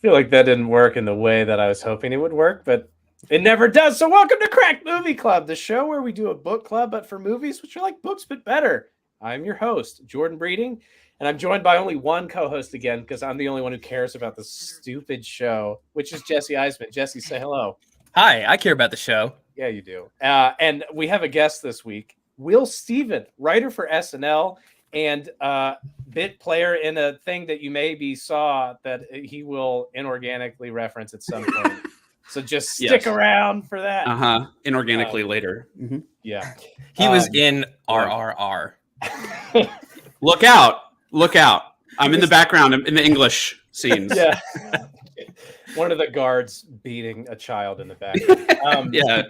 feel like that didn't work in the way that I was hoping it would work, but it never does. So welcome to Crack Movie Club, the show where we do a book club, but for movies, which are like books, but better. I'm your host, Jordan Breeding, and I'm joined by only one co-host again, because I'm the only one who cares about this stupid show, which is Jesse Eisemann. Jesse, say hello. Hi, I care about the show. Yeah, you do. And we have a guest this week, Will Steven, writer for SNL, and bit player in a thing that you maybe saw that he will inorganically reference at some point. So just stick around for that. Inorganically later. Mm-hmm. Yeah. He was in RRR. Look out. Look out. I'm in the background. I'm in the English scenes. Yeah. One of the guards beating a child in the background. Yeah.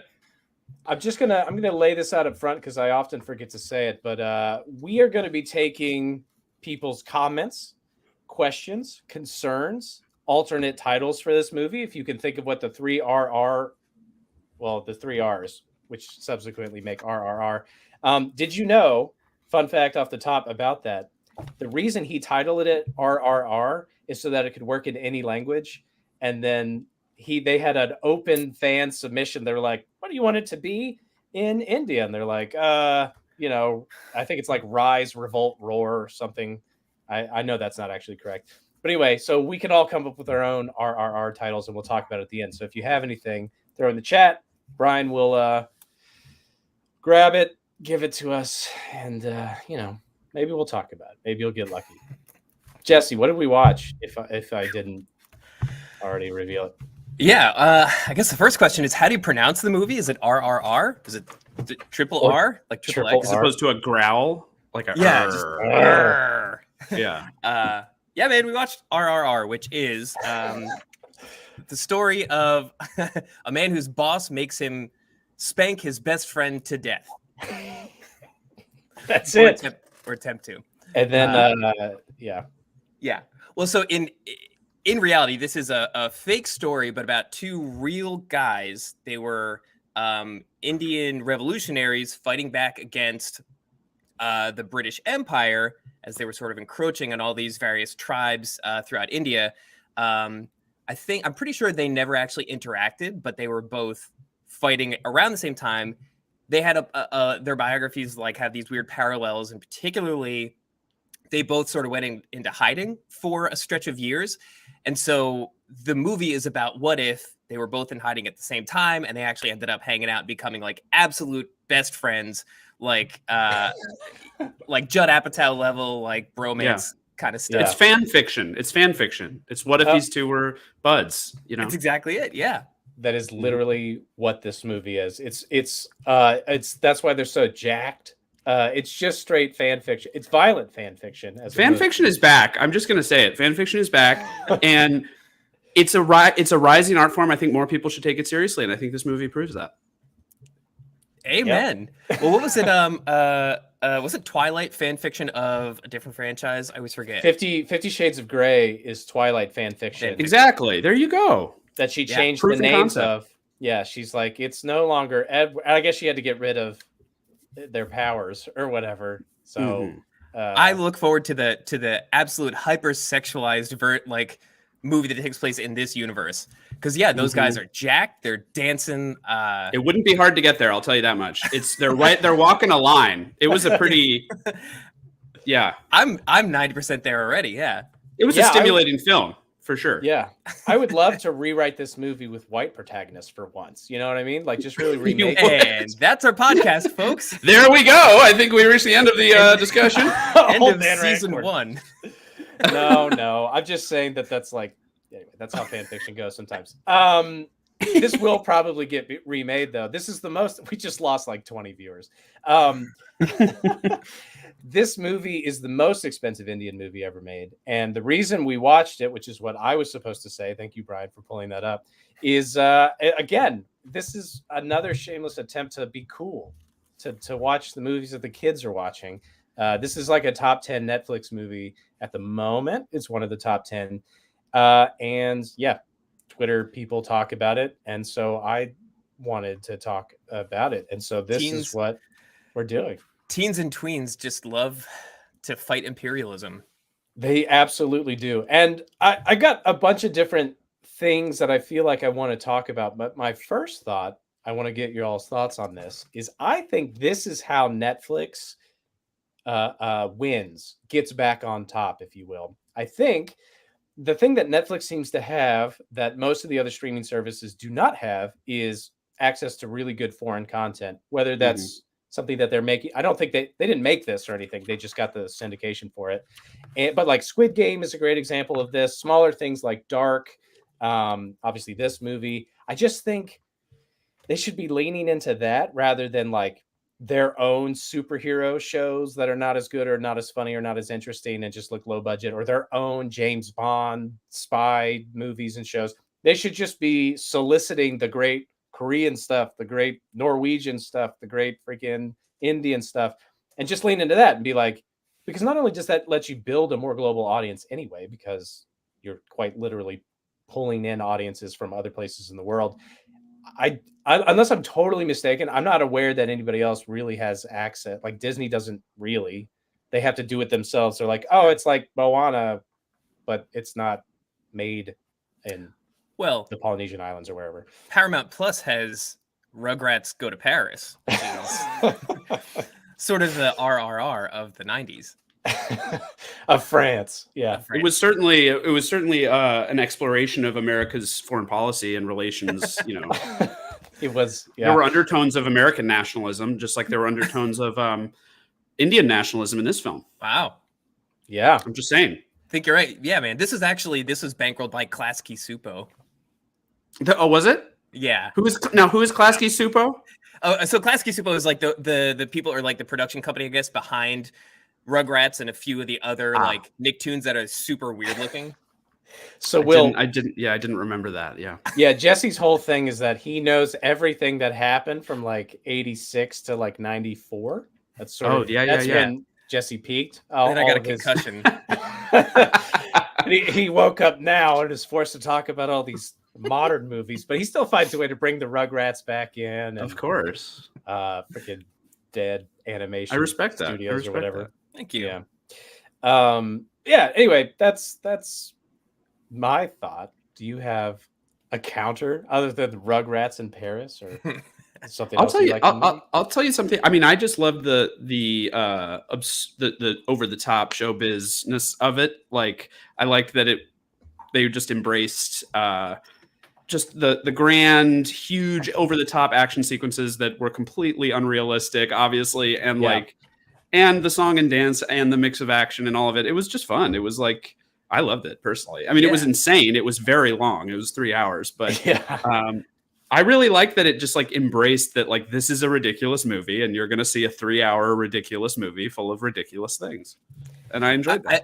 I'm gonna lay this out up front because I often forget to say it, but we are going to be taking people's comments, questions, concerns, alternate titles for this movie. If you can think of what the three R's, which subsequently make RRR. Did you know? Fun fact off the top about that: the reason he titled it RRR is so that it could work in any language, and then they had an open fan submission. They're like, what do you want it to be in India? And they're like, I think it's like rise, revolt, roar or something. I know that's not actually correct. But anyway, so we can all come up with our own RRR titles and we'll talk about it at the end. So if you have anything, throw in the chat. Brian will grab it, give it to us, and maybe we'll talk about it. Maybe you'll get lucky. Jesse, what did we watch if I didn't already reveal it? Yeah, I guess the first question is, how do you pronounce the movie? Is it RRR? Is it triple R? Like triple X? As opposed to a growl? Like a Yeah. Yeah, man, we watched RRR, which is the story of a man whose boss makes him spank his best friend to death. That's it. Or attempt to. And then, Yeah. Well, so in reality, this is a fake story, but about two real guys. They were Indian revolutionaries fighting back against the British Empire as they were sort of encroaching on all these various tribes throughout India. I'm pretty sure they never actually interacted, but they were both fighting around the same time. They had their biographies have these weird parallels, and particularly they both sort of went into hiding for a stretch of years. And so the movie is about what if they were both in hiding at the same time and they actually ended up hanging out and becoming like absolute best friends, like Judd Apatow level, like bromance kind of stuff. It's fan fiction. It's what if these two were buds, That's exactly it. Yeah. That is literally what this movie is. It's that's why they're so jacked. It's just straight fan fiction. It's violent fan fiction. Fan fiction is back. I'm just going to say it. Fan fiction is back, and it's a rising art form. I think more people should take it seriously, and I think this movie proves that. Amen. Yep. Well, what was it? Was it Twilight fan fiction of a different franchise? I always forget. 50 Shades of Grey is Twilight fan fiction. Exactly. There you go. That she changed the names of. Yeah, she's like, it's no longer Ed. I guess she had to get rid of their powers or whatever. So I look forward to the absolute hyper-sexualized movie that takes place in this universe, because those guys are jacked, they're dancing. It wouldn't be hard to get there, I'll tell you that much. They're walking a line. It was a pretty I'm 90% there already. It was a stimulating film. For sure. Yeah. I would love to rewrite this movie with white protagonists for once. You know what I mean? Like, just really remake it. And that's our podcast, folks. There we go. I think we reached the end of the discussion. End of season 1. No. I'm just saying that's anyway, that's how fan fiction goes sometimes. This will probably get remade, though. This is the most. We just lost like 20 viewers. This movie is the most expensive Indian movie ever made. And the reason we watched it, which is what I was supposed to say, thank you, Brian, for pulling that up, is, again, this is another shameless attempt to be cool, to watch the movies that the kids are watching. This is like a top 10 Netflix movie at the moment. It's one of the top 10. And Twitter people talk about it. And so I wanted to talk about it. And so this is what we're doing. Teens and tweens just love to fight imperialism. They absolutely do. And I got a bunch of different things that I feel like I want to talk about, but my first thought, I want to get your all's thoughts on this, is I think this is how Netflix wins, gets back on top, if you will. I think the thing that Netflix seems to have that most of the other streaming services do not have is access to really good foreign content, whether that's something that they're making. I don't think they didn't make this or anything. They just got the syndication for it. But like Squid Game is a great example of this. Smaller things like Dark, obviously this movie. I just think they should be leaning into that rather than like their own superhero shows that are not as good or not as funny or not as interesting and just look low budget, or their own James Bond spy movies and shows. They should just be soliciting the great Korean stuff, the great Norwegian stuff, the great freaking Indian stuff, and just lean into that and be like, because not only does that let you build a more global audience anyway, because you're quite literally pulling in audiences from other places in the world. I unless I'm totally mistaken, I'm not aware that anybody else really has access. Like Disney doesn't really. They have to do it themselves. They're like, oh, it's like Moana, but it's not made in the Polynesian Islands or wherever. Paramount Plus has Rugrats Go to Paris, which is sort of the RRR of the 90s. Of France. Yeah. Of France. It was certainly an exploration of America's foreign policy and relations, you know. It was, yeah. There were undertones of American nationalism, just like there were undertones of Indian nationalism in this film. Wow. Yeah. I'm just saying. I think you're right. Yeah, man. This was bankrolled by Klasky Supo. Oh, was it? Yeah. Who is Klasky Supo? Oh, so Klasky Supo is like the people, or like the production company, I guess, behind Rugrats and a few of the other like Nicktoons that are super weird looking. So I didn't remember that. Yeah. Yeah, Jesse's whole thing is that he knows everything that happened from like 86 to like 94. That's sort of that's when Jesse peaked. Then I got a concussion. He woke up now and is forced to talk about all these modern movies, but he still finds a way to bring the Rugrats back in. And, of course. Freaking dead animation. I respect that. Studios or whatever. That. Thank you. Yeah. Yeah. Anyway, that's my thought. Do you have a counter other than Rugrats in Paris or something? I'll tell you something. I mean, I just love the over the top showbizness of it. Like, I liked that they just embraced just the grand, huge, over the top action sequences that were completely unrealistic, obviously, and and the song and dance and the mix of action and all of it. It was just fun. It was like, I loved it personally. I mean, it was insane. It was very long. It was 3 hours, but I really like that it just like embraced that, like, this is a ridiculous movie and you're going to see a 3 hour ridiculous movie full of ridiculous things. And I enjoyed that.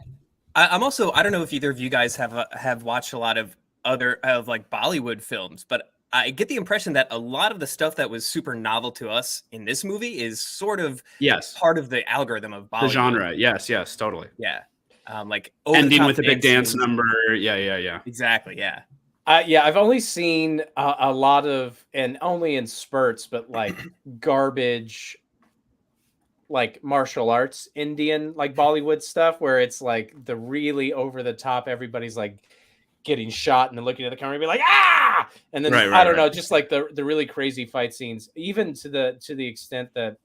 I'm also, I don't know if either of you guys have watched a lot of like Bollywood films, but I get the impression that a lot of the stuff that was super novel to us in this movie is sort of part of the algorithm of Bollywood. The genre. Yes, totally. Yeah. Like ending with a big dance number. Yeah. Exactly. Yeah. I've only seen a lot of, and only in spurts, but like garbage, like martial arts Indian, like Bollywood stuff, where it's like the really over the top, everybody's like getting shot and then looking at the camera and be like, ah, and then I don't know, just like the really crazy fight scenes, even to the extent that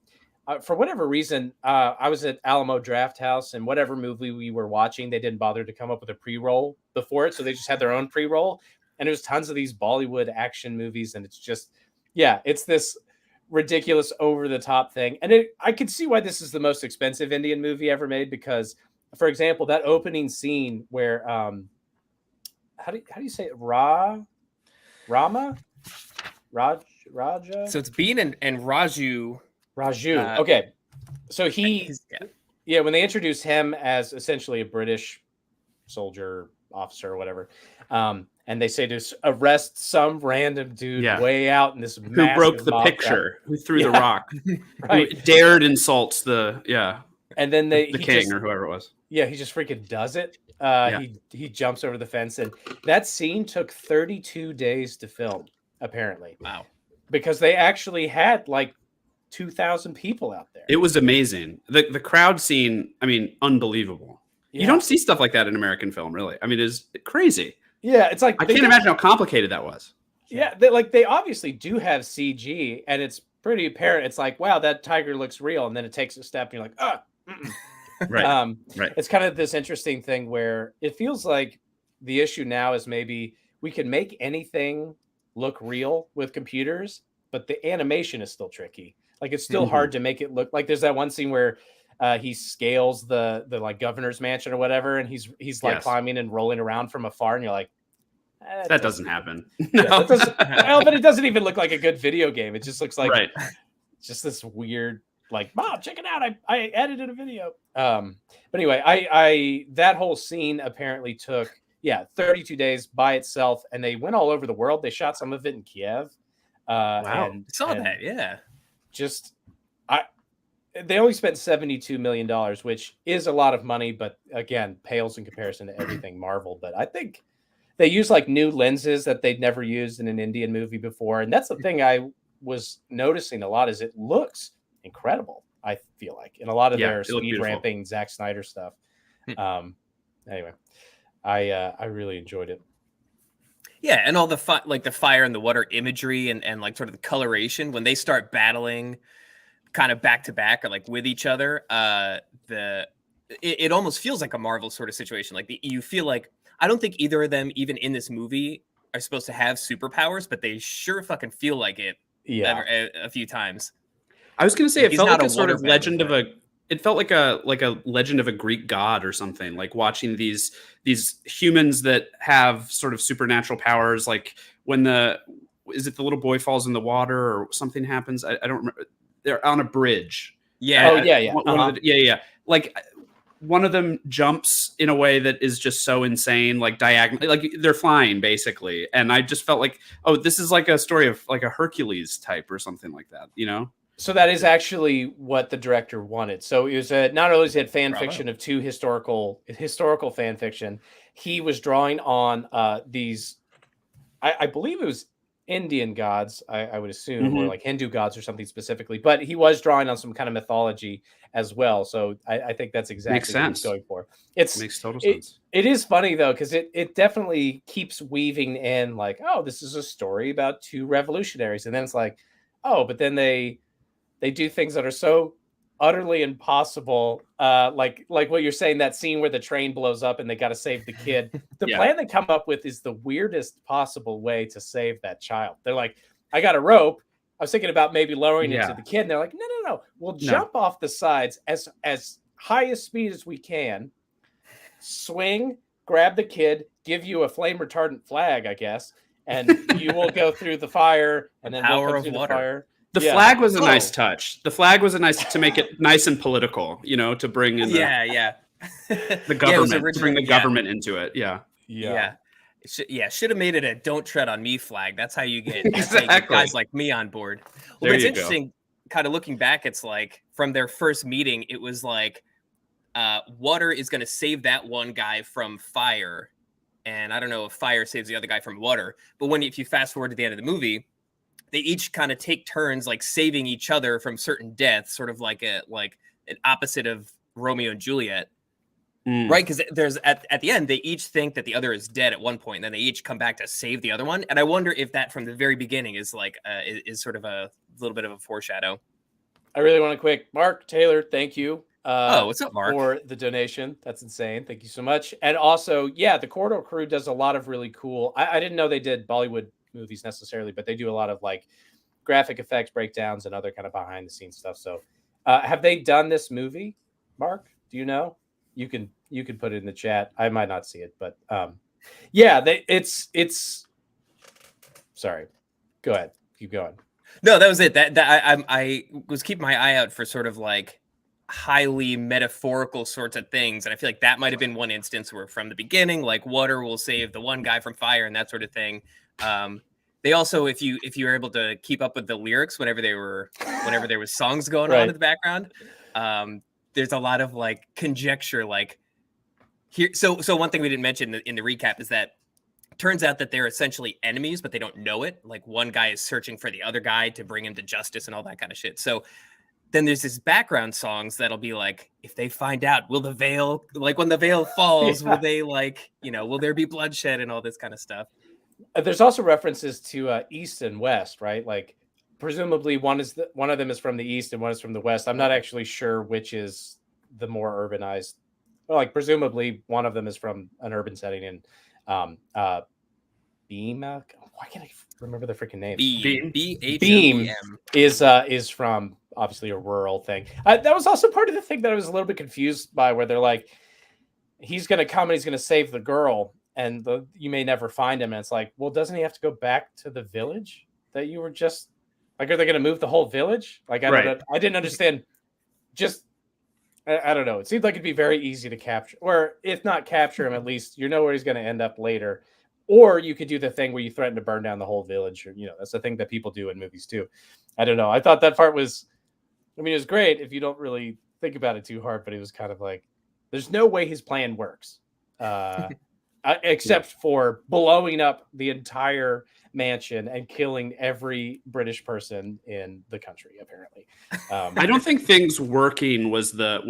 for whatever reason, I was at Alamo Draft House, and whatever movie we were watching, they didn't bother to come up with a pre-roll before it, so they just had their own pre-roll, and there was tons of these Bollywood action movies, and it's just, it's this ridiculous over-the-top thing, and I could see why this is the most expensive Indian movie ever made, because, for example, that opening scene where, how do you say it? Raja? So it's Bean and Raju. Okay. So when they introduced him as essentially a British soldier, officer, or whatever, and they say to arrest some random dude way out in this who broke the picture, who threw the rock, who dared insult and then the king or whoever it was. Yeah, he just freaking does it. He jumps over the fence, and that scene took 32 days to film, apparently. Wow. Because they actually had like 2,000 people out there. It was amazing. The crowd scene, I mean, unbelievable. You don't see stuff like that in American film, really. I mean, it's crazy. Yeah, it's like I can't imagine how complicated that was. Yeah, they obviously do have CG, and it's pretty apparent. It's like, wow, that tiger looks real, and then it takes a step, and you're like, Right. Right. It's kind of this interesting thing where it feels like the issue now is maybe we can make anything look real with computers, but the animation is still tricky. Like it's still hard to make it look like there's that one scene where he scales the like governor's mansion or whatever, and he's like climbing and rolling around from afar, and you're like, that doesn't happen. No, that doesn't, well, but it doesn't even look like a good video game. It just looks like just this weird, like, Mom, check it out. I edited a video. But anyway, I that whole scene apparently took 32 days by itself, and they went all over the world. They shot some of it in Kiev. Wow, I saw that. Yeah, they only spent $72 million, which is a lot of money, but again, pales in comparison to everything Marvel. But I think they use like new lenses that they'd never used in an Indian movie before. And that's the thing I was noticing a lot is it looks incredible. I feel like in a lot of their speed ramping Zack Snyder stuff. Anyway, I really enjoyed it. Yeah. And all the like the fire and the water imagery and like sort of the coloration when they start battling kind of back to back or like with each other, it almost feels like a Marvel sort of situation. Like you feel like, I don't think either of them, even in this movie, are supposed to have superpowers, but they sure fucking feel like it a few times. I was going to say, it felt like a sort of legend of it felt like a legend of a Greek god or something, like watching these humans that have sort of supernatural powers. Like when is it the little boy falls in the water or something happens? I don't remember. They're on a bridge. Yeah. Like one of them jumps in a way that is just so insane, like diagonally, like they're flying basically. And I just felt like, oh, this is like a story of like a Hercules type or something like that, you know? So that is actually what the director wanted. So it was not only is it fan fiction of two historical fan fiction, he was drawing on these, I believe it was Indian gods, I would assume, or like Hindu gods or something specifically, but he was drawing on some kind of mythology as well. So I think that's exactly what he's going for. Makes total sense. It is funny though, because it definitely keeps weaving in like, oh, this is a story about two revolutionaries. And then it's like, oh, but then they do things that are so utterly impossible. Like what you're saying, that scene where the train blows up and they got to save the kid. The plan they come up with is the weirdest possible way to save that child. They're like, I got a rope. I was thinking about maybe lowering it to the kid. And they're like, no. We'll jump off the sides as high a speed as we can, swing, grab the kid, give you a flame retardant flag, I guess, and you will go through the fire and then power of through water. The fire. The flag was a nice touch. The flag was a nice to make it nice and political, you know, to bring in the government, to bring the government into it. Should have made it a "Don't tread on me" flag. That's how you get, guys like me on board. Well, it's interesting. Kind of looking back, it's like from their first meeting, it was like water is going to save that one guy from fire, and I don't know if fire saves the other guy from water. But if you fast forward to the end of the movie, they each kind of take turns like saving each other from certain deaths, sort of like an opposite of Romeo and Juliet. Right, because there's at the end they each think that the other is dead at one point, and then they each come back to save the other one. And I wonder if that from the very beginning is like is sort of a little bit of a foreshadow. I really want to quick Mark Taylor, thank you. What's up, Mark? For the donation. That's insane. Thank you so much. And also, the Corridor Crew does a lot of really cool. I didn't know they did Bollywood movies necessarily, but they do a lot of like graphic effects breakdowns and other kind of behind the scenes stuff. So, have they done this movie, Mark? Do you know? You can put it in the chat. I might not see it, but it's sorry. Go ahead. Keep going. No, that was it. I was keeping my eye out for sort of like highly metaphorical sorts of things, and I feel like that might have been one instance where from the beginning, like water will save the one guy from fire and that sort of thing. They also, if you were able to keep up with the lyrics whenever there was songs going on in the background, there's a lot of like conjecture, like here. So one thing we didn't mention in the recap is that it turns out that they're essentially enemies, but they don't know it. Like one guy is searching for the other guy to bring him to justice and all that kind of shit. So then there's this background songs that'll be like, if they find out, will the veil, like when the veil falls, will they like, will there be bloodshed and all this kind of stuff? There's also references to East and West, right? Like presumably one of them is from the East and one is from the West. I'm not actually sure which is the more urbanized. Well, like presumably one of them is from an urban setting in Beam. Why can't I remember the freaking name? Beam is from obviously a rural thing. That was also part of the thing that I was a little bit confused by, where they're like, he's going to come and he's going to save the girl, and you may never find him. And it's like, well, doesn't he have to go back to the village that you were just like? Are they going to move the whole village? Like, I don't know. I didn't understand. Just I don't know. It seemed like it'd be very easy to capture, or if not capture him, at least you know where he's going to end up later. Or you could do the thing where you threaten to burn down the whole village. Or, that's the thing that people do in movies too. I don't know. I thought that part was, it was great if you don't really think about it too hard, but it was kind of like, there's no way his plan works, except for blowing up the entire mansion and killing every British person in the country. Apparently, I don't think things working was the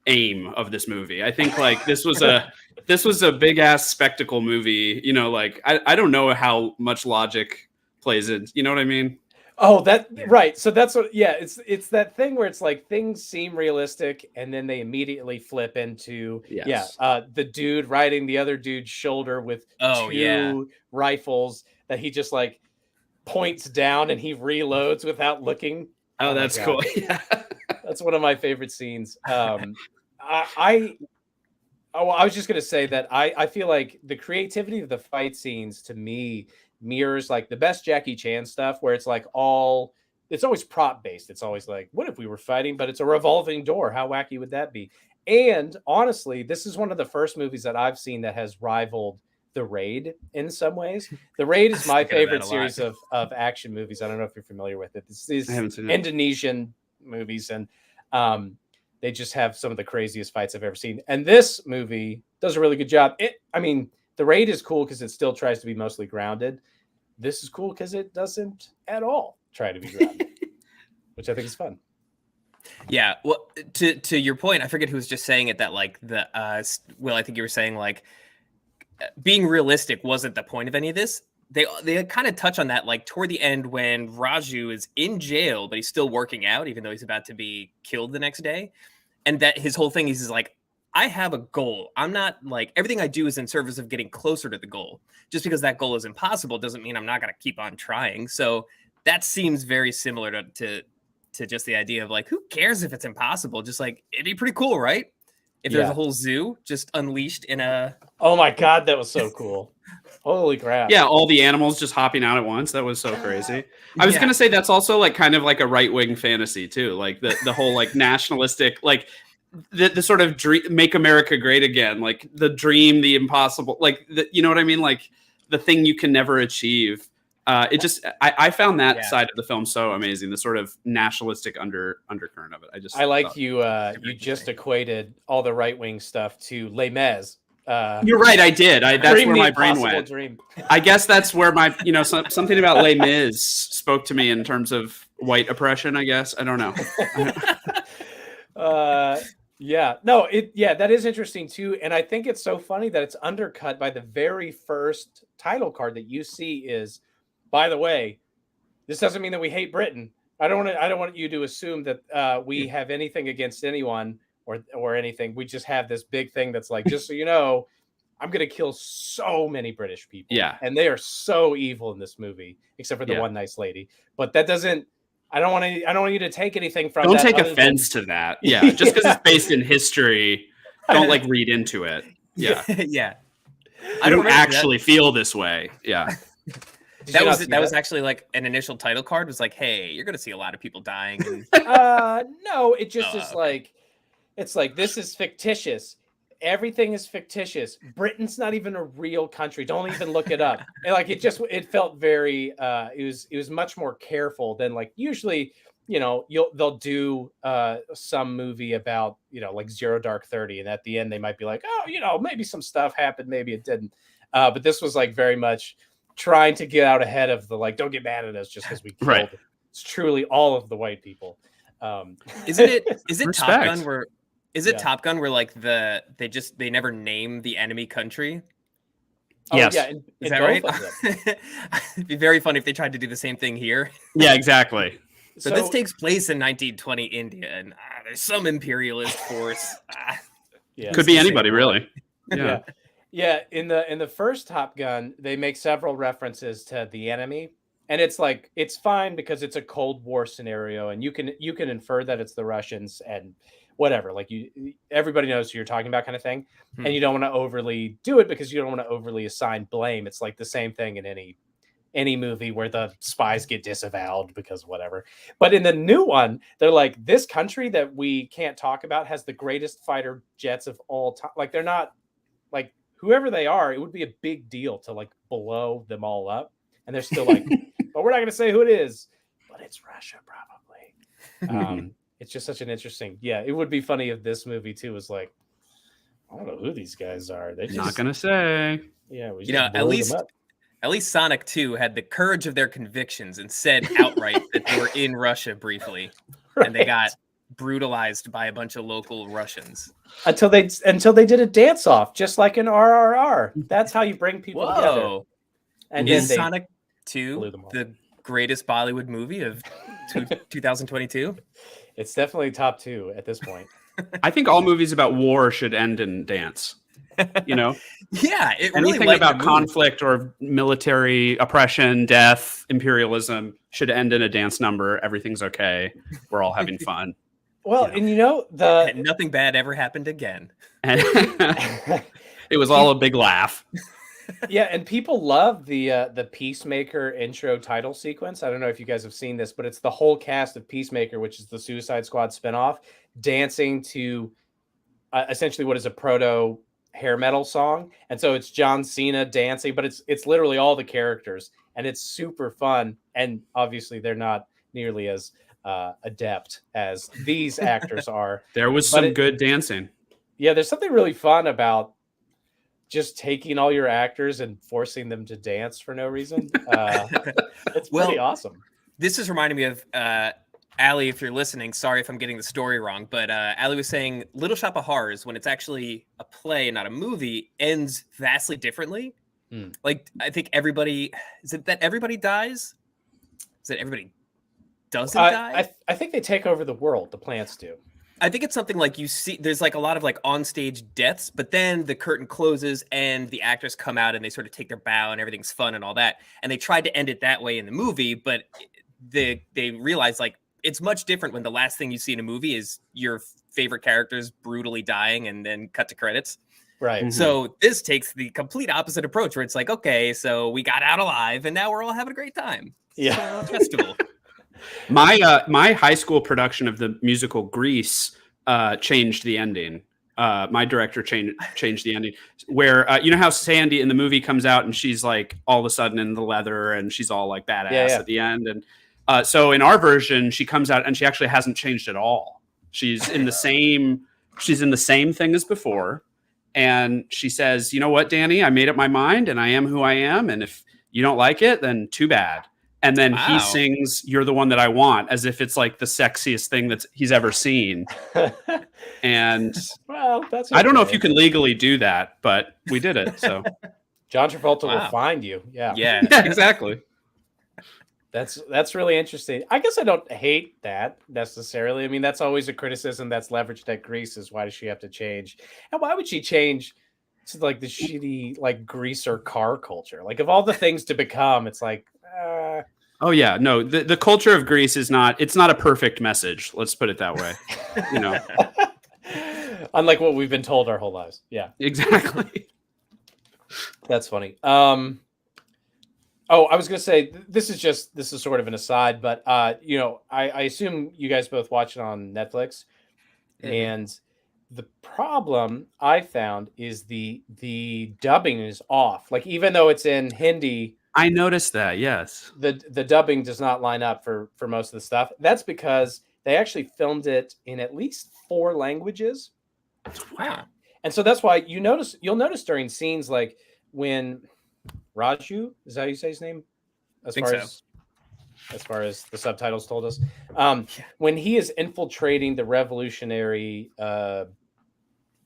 aim of this movie. I think like this was a big ass spectacle movie. Like I don't know how much logic plays in. You know what I mean? Oh, right. So that's what. Yeah, it's that thing where it's like things seem realistic, and then they immediately flip into the dude riding the other dude's shoulder with two rifles that he just like points down and he reloads without looking. Oh, that's cool. Yeah, that's one of my favorite scenes. I was just gonna say that I feel like the creativity of the fight scenes to me mirrors like the best Jackie Chan stuff, where it's like it's always prop based. It's always like, what if we were fighting, but it's a revolving door? How wacky would that be? And honestly, this is one of the first movies that I've seen that has rivaled The Raid in some ways. The Raid is my favorite series of action movies. I don't know if you're familiar with it. It's these Indonesian movies, and they just have some of the craziest fights I've ever seen. And this movie does a really good job. The Raid is cool because it still tries to be mostly grounded. This is cool because it doesn't at all try to be grounded, which I think is fun. Yeah. Well, to your point, I forget who was just saying it, that like Will, I think you were saying like being realistic wasn't the point of any of this. They kind of touch on that like toward the end when Raju is in jail, but he's still working out, even though he's about to be killed the next day. And that his whole thing is like, I have a goal. I'm not like, everything I do is in service of getting closer to the goal. Just because that goal is impossible doesn't mean I'm not going to keep on trying. So that seems very similar to just the idea of like, who cares if it's impossible? Just like, it'd be pretty cool, right? If there's a whole zoo just unleashed in a... Oh my God, that was so cool. Holy crap. Yeah, all the animals just hopping out at once. That was so crazy. I was going to say that's also like kind of like a right-wing fantasy too. Like the whole like nationalistic, like the sort of dream, make America great again, like the dream, the impossible, like you know what I mean? Like the thing you can never achieve. I found that side of the film so amazing. The sort of nationalistic undercurrent of it. I like you just equated all the right-wing stuff to Les Mis. You're right. I did. That's where my brain went. Dream. I guess that's where my, something about Les Mis spoke to me in terms of white oppression, I guess. I don't know. That is interesting too. And I think it's so funny that it's undercut by the very first title card that you see is, by the way, this doesn't mean that we hate Britain. I don't want you to assume that we have anything against anyone or anything. We just have this big thing that's like, just so you know, I'm going to kill so many British people. Yeah. And they are so evil in this movie, except for the one nice lady. But that doesn't, I don't want you to take anything from that. Don't take offense to that. Yeah. Just because it's based in history, don't like read into it. Yeah. Yeah. I don't actually feel this way. Yeah. That was actually like an initial title card was like, hey, you're going to see a lot of people dying. And... no, it just is like, it's like, this is fictitious. Everything is fictitious. Britain's not even a real country. Don't even look it up. And like, it felt very, it was much more careful than like, usually, they'll do some movie about, like Zero Dark 30. And at the end, they might be like, oh, maybe some stuff happened. Maybe it didn't. But this was like very much trying to get out ahead of the, like, don't get mad at us just because we killed. Right. It's truly all of the white people. Is it Top Respect. Gun where Yeah. Top Gun where like they never name the enemy country? Oh, Yes. yeah, in Is that both right? of them. It'd be very funny if they tried to do the same thing here. Yeah, exactly. So this takes place in 1920 India, and there's some imperialist force. yeah. Could be anybody, really. Yeah. Yeah, in the first Top Gun, they make several references to the enemy, and it's like it's fine because it's a Cold War scenario, and you can infer that it's the Russians and whatever. Like everybody knows who you're talking about, kind of thing, and you don't want to overly do it because you don't want to overly assign blame. It's like the same thing in any movie where the spies get disavowed because whatever. But in the new one, they're like, this country that we can't talk about has the greatest fighter jets of all time. Like they're not like whoever they are, it would be a big deal to like blow them all up. And they're still like, but we're not going to say who it is, but it's Russia probably. It's just such an interesting, it would be funny if this movie too was like, I don't know who these guys are. They're not going to say. Yeah. We at least Sonic 2 had the courage of their convictions and said outright that they were in Russia briefly. Right. And they got brutalized by a bunch of local Russians. Until they did a dance off, just like in RRR. That's how you bring people together. And is Sonic 2 the greatest Bollywood movie of 2022? It's definitely top 2 at this point. I think all movies about war should end in dance. You know? Yeah, anything really about conflict or military oppression, death, imperialism should end in a dance number. Everything's okay. We're all having fun. Well, and nothing bad ever happened again. It was all a big laugh. Yeah, and people love the Peacemaker intro title sequence. I don't know if you guys have seen this, but it's the whole cast of Peacemaker, which is the Suicide Squad spinoff, dancing to essentially what is a proto hair metal song. And so it's John Cena dancing, but it's literally all the characters, and it's super fun. And obviously they're not nearly as adept as these actors are. There was some good dancing. Yeah, there's something really fun about just taking all your actors and forcing them to dance for no reason. It's pretty awesome. This is reminding me of Allie, if you're listening. Sorry if I'm getting the story wrong, but Allie was saying Little Shop of Horrors, when it's actually a play and not a movie, ends vastly differently. Like, I think everybody dies? Is it everybody doesn't die? I think they take over the world. The plants do. I think it's something like you see, there's like a lot of like onstage deaths, but then the curtain closes and the actors come out and they sort of take their bow and everything's fun and all that. And they tried to end it that way in the movie, but they realized like it's much different when the last thing you see in a movie is your favorite characters brutally dying and then cut to credits. Right. Mm-hmm. So this takes the complete opposite approach where it's like, okay, so we got out alive and now we're all having a great time. Yeah. Festival. My high school production of the musical Grease changed the ending. My director changed the ending where you know how Sandy in the movie comes out and she's like all of a sudden in the leather and she's all like badass at the end. And so in our version, she comes out and she actually hasn't changed at all. She's in the same thing as before. And she says, you know what, Danny, I made up my mind and I am who I am. And if you don't like it, then too bad. And then he sings "You're the One That I Want" as if it's like the sexiest thing that he's ever seen. And well, that's I don't know if you can legally do that, but we did it. So John Travolta will find you. Yeah, exactly. That's really interesting. I guess I don't hate that necessarily. I mean, that's always a criticism that's leveraged at Grease is why does she have to change? And why would she change to like the shitty like greaser car culture? Like of all the things to become, it's like oh yeah, no, the culture of Grease it's not a perfect message. Let's put it that way. You know, unlike what we've been told our whole lives. Yeah, exactly. That's funny. Oh, I was gonna say this is sort of an aside, but you know, I assume you guys both watch it on Netflix, and the problem I found is the dubbing is off. Like even though it's in Hindi. I noticed that, yes. The dubbing does not line up for most of the stuff. That's because they actually filmed it in at least 4 languages. Wow. And so that's why you'll notice during scenes like when Raju, is that how you say his name? as far as the subtitles told us. When he is infiltrating the revolutionary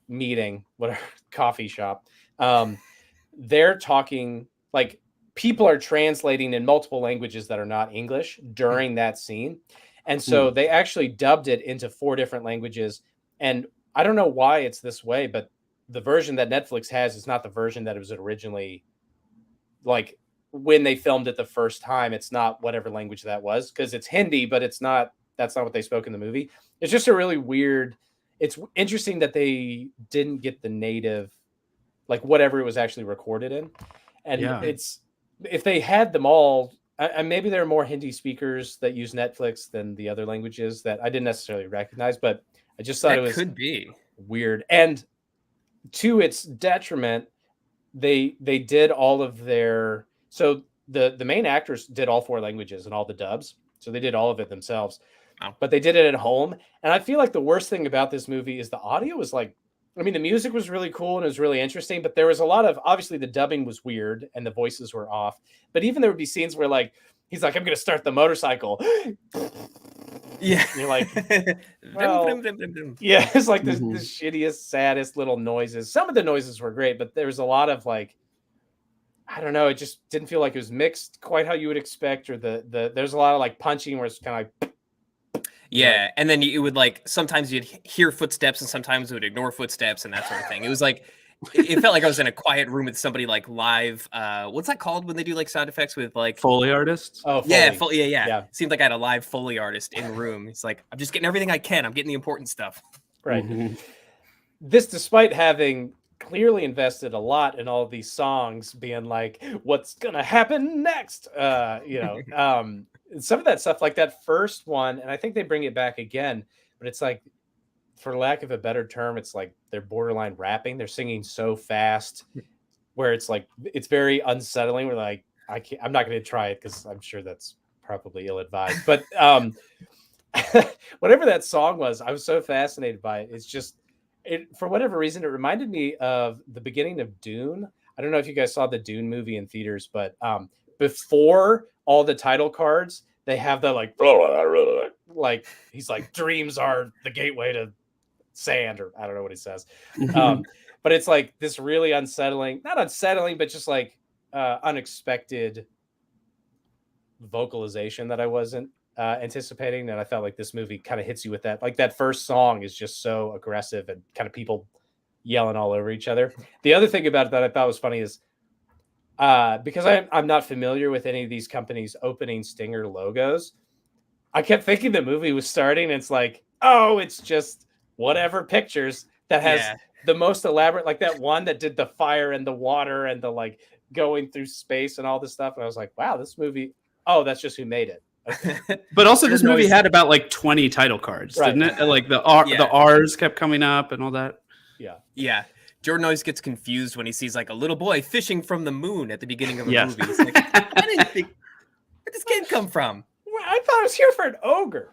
meeting, whatever coffee shop, they're talking like people are translating in multiple languages that are not English during that scene. And so they actually dubbed it into 4 different languages. And I don't know why it's this way, but the version that Netflix has is not the version that it was originally, like when they filmed it the first time. It's not whatever language that was, because it's Hindi, but that's not what they spoke in the movie. It's just a really weird, it's interesting that they didn't get the native, like whatever it was actually recorded in. And it's, if they had them all, and maybe there are more Hindi speakers that use Netflix than the other languages that I didn't necessarily recognize, but I just thought That it was could be weird. And to its detriment, they did all of their, so the main actors did all 4 languages and all the dubs, so they did all of it themselves. Wow. But they did it at home. And I feel like the worst thing about this movie is the audio was like, I mean, the music was really cool and it was really interesting, but there was a lot of, obviously the dubbing was weird and the voices were off. But even there would be scenes where like, he's like, I'm going to start the motorcycle. Yeah. And you're like, well, yeah, it's like the shittiest, saddest little noises. Some of the noises were great, but there was a lot of like, I don't know, it just didn't feel like it was mixed quite how you would expect, or there's a lot of like punching where it's kind of like, yeah, and then it would like, sometimes you'd hear footsteps and sometimes it would ignore footsteps and that sort of thing. It was like, it felt like I was in a quiet room with somebody like live. What's that called when they do like sound effects with like Foley artists? oh, Foley. Yeah. Seemed like I had a live Foley artist in the room. It's like, I'm just getting everything I can. I'm getting the important stuff. Right. This, despite having clearly invested a lot in all of these songs, being like, what's gonna happen next? Some of that stuff, like that first one, and I think they bring it back again, but it's like, for lack of a better term, it's like they're borderline rapping. They're singing so fast where it's like, it's very unsettling. We're like, I'm not going to try it because I'm sure that's probably ill-advised. But whatever that song was, I was so fascinated by it. It's just, for whatever reason, it reminded me of the beginning of Dune. I don't know if you guys saw the Dune movie in theaters, but before all the title cards, they have the like he's like, dreams are the gateway to sand, or I don't know what he says. But it's like this really unsettling, not unsettling, but just like unexpected vocalization that I wasn't anticipating. And I felt like this movie kind of hits you with that. Like that first song is just so aggressive and kind of people yelling all over each other. The other thing about it that I thought was funny is because I'm not familiar with any of these companies' opening stinger logos, I kept thinking the movie was starting. And it's like, oh, it's just whatever pictures that has the most elaborate, like that one that did the fire and the water and the like going through space and all this stuff. And I was like, wow, this movie, oh, that's just who made it. Okay. But also this movie had about like 20 title cards, didn't it? Like the R's kept coming up and all that. Yeah. Jordan always gets confused when he sees like a little boy fishing from the moon at the beginning of a movie. He's like, I didn't think, where'd this kid come from? Well, I thought I was here for an ogre.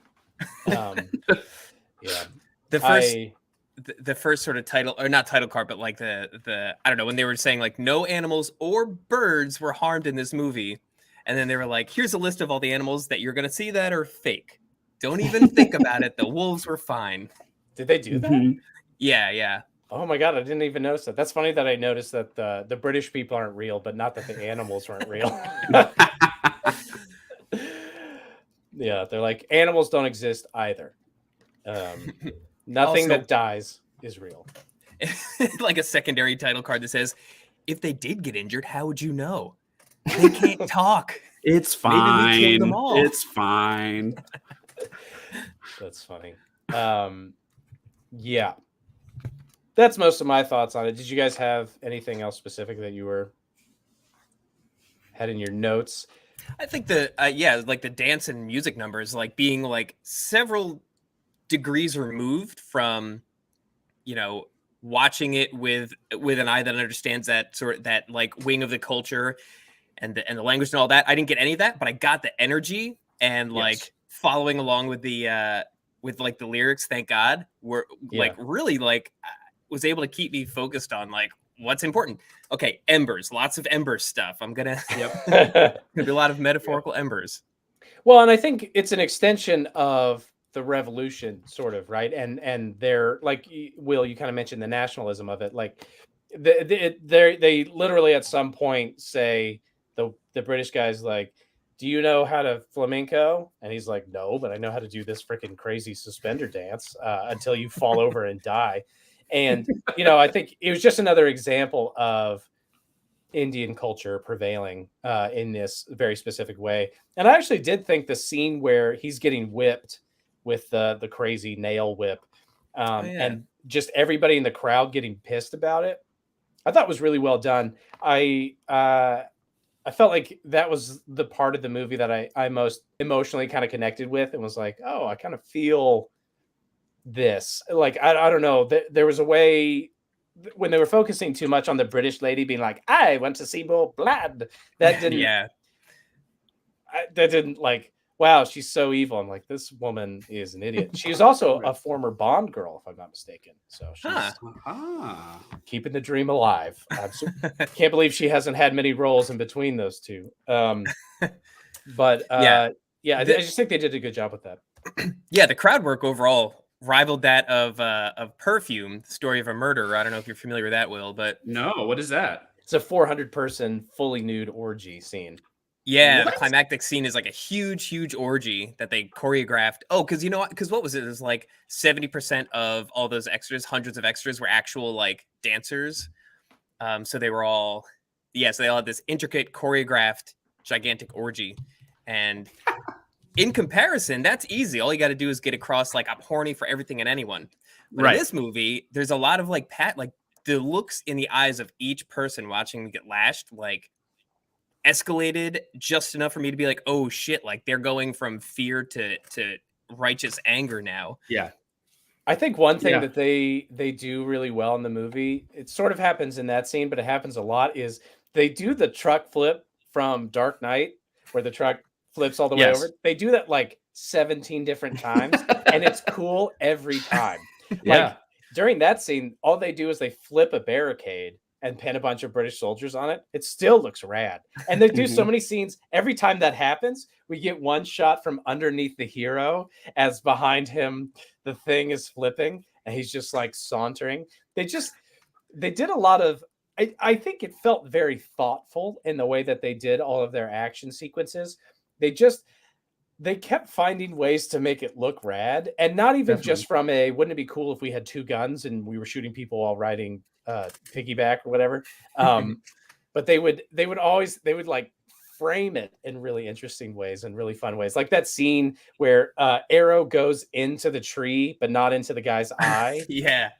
The first sort of title, or not title card, but like the I don't know, when they were saying like no animals or birds were harmed in this movie, and then they were like, here's a list of all the animals that you're gonna see that are fake. Don't even think about it. The wolves were fine. Did they do that? Yeah. Oh my god, I didn't even notice that. That's funny that I noticed that the British people aren't real, but not that the animals weren't real. Yeah, they're like, animals don't exist either. Nothing that dies is real. Like a secondary title card that says, if they did get injured, how would you know? They can't talk. It's fine. Maybe we killed them all. It's fine. That's funny. Yeah. That's most of my thoughts on it. Did you guys have anything else specific that you had in your notes? I think like the dance and music numbers, like being like several degrees removed from, watching it with an eye that understands that like wing of the culture and the language and all that. I didn't get any of that, but I got the energy and like following along with the like the lyrics. Thank God, were like really like was able to keep me focused on like what's important. Okay, embers, lots of embers stuff. I'm gonna be a lot of metaphorical embers. Well, and I think it's an extension of the revolution, sort of, right? And they're like, Will, you kind of mentioned the nationalism of it. Like, they literally at some point say, the British guy's like, "Do you know how to flamenco?" And he's like, "No, but I know how to do this freaking crazy suspender dance until you fall over and die." And I think it was just another example of Indian culture prevailing in this very specific way. And I actually did think the scene where he's getting whipped with the crazy nail whip, Oh yeah. and just everybody in the crowd getting pissed about it, I thought was really well done. I felt like that was the part of the movie that I most emotionally kind of connected with, and was like, oh, I kind of feel this. Like, I don't know. There was a way when they were focusing too much on the British lady being like, I want to see more blood. That didn't, Yeah. that didn't like, wow, she's so evil. I'm like, this woman is an idiot. She is also a former Bond girl, if I'm not mistaken. So she's Huh. keeping the dream alive. Can't believe she hasn't had many roles in between those two. But Yeah. I just think they did a good job with that. Yeah, the crowd work overall rivaled that of Perfume, the story of a murder. I don't know if you're familiar with that, Will, but No, what is that? It's a 400-person fully nude orgy scene. yeah, the What? climactic scene is like a huge orgy that they choreographed. Oh, because what was it? It was like 70% of all those extras, hundreds of extras, were actual like dancers. So they were all, so they all had this intricate choreographed gigantic orgy, and in comparison, that's easy. All you got to do is get across like, I'm horny for everything and anyone. But in this movie, there's a lot of like the looks in the eyes of each person watching them get lashed, like escalated just enough for me to be like, oh shit, like they're going from fear to righteous anger now. Yeah. I think one thing that they do really well in the movie, it sort of happens in that scene, but it happens a lot, is they do the truck flip from Dark Knight, where the truck flips all the way over. They do that like 17 different times, and it's cool every time. Like during that scene, all they do is they flip a barricade and pin a bunch of British soldiers on it. It still looks rad. And they do so many scenes. Every time that happens, we get one shot from underneath the hero as behind him the thing is flipping and he's just like sauntering. They did a lot of, I think it felt very thoughtful in the way that they did all of their action sequences. They kept finding ways to make it look rad, and not even just from wouldn't it be cool if we had two guns and we were shooting people while riding piggyback or whatever. But they would like frame it in really interesting ways and really fun ways. Like that scene where Arrow goes into the tree, but not into the guy's eye.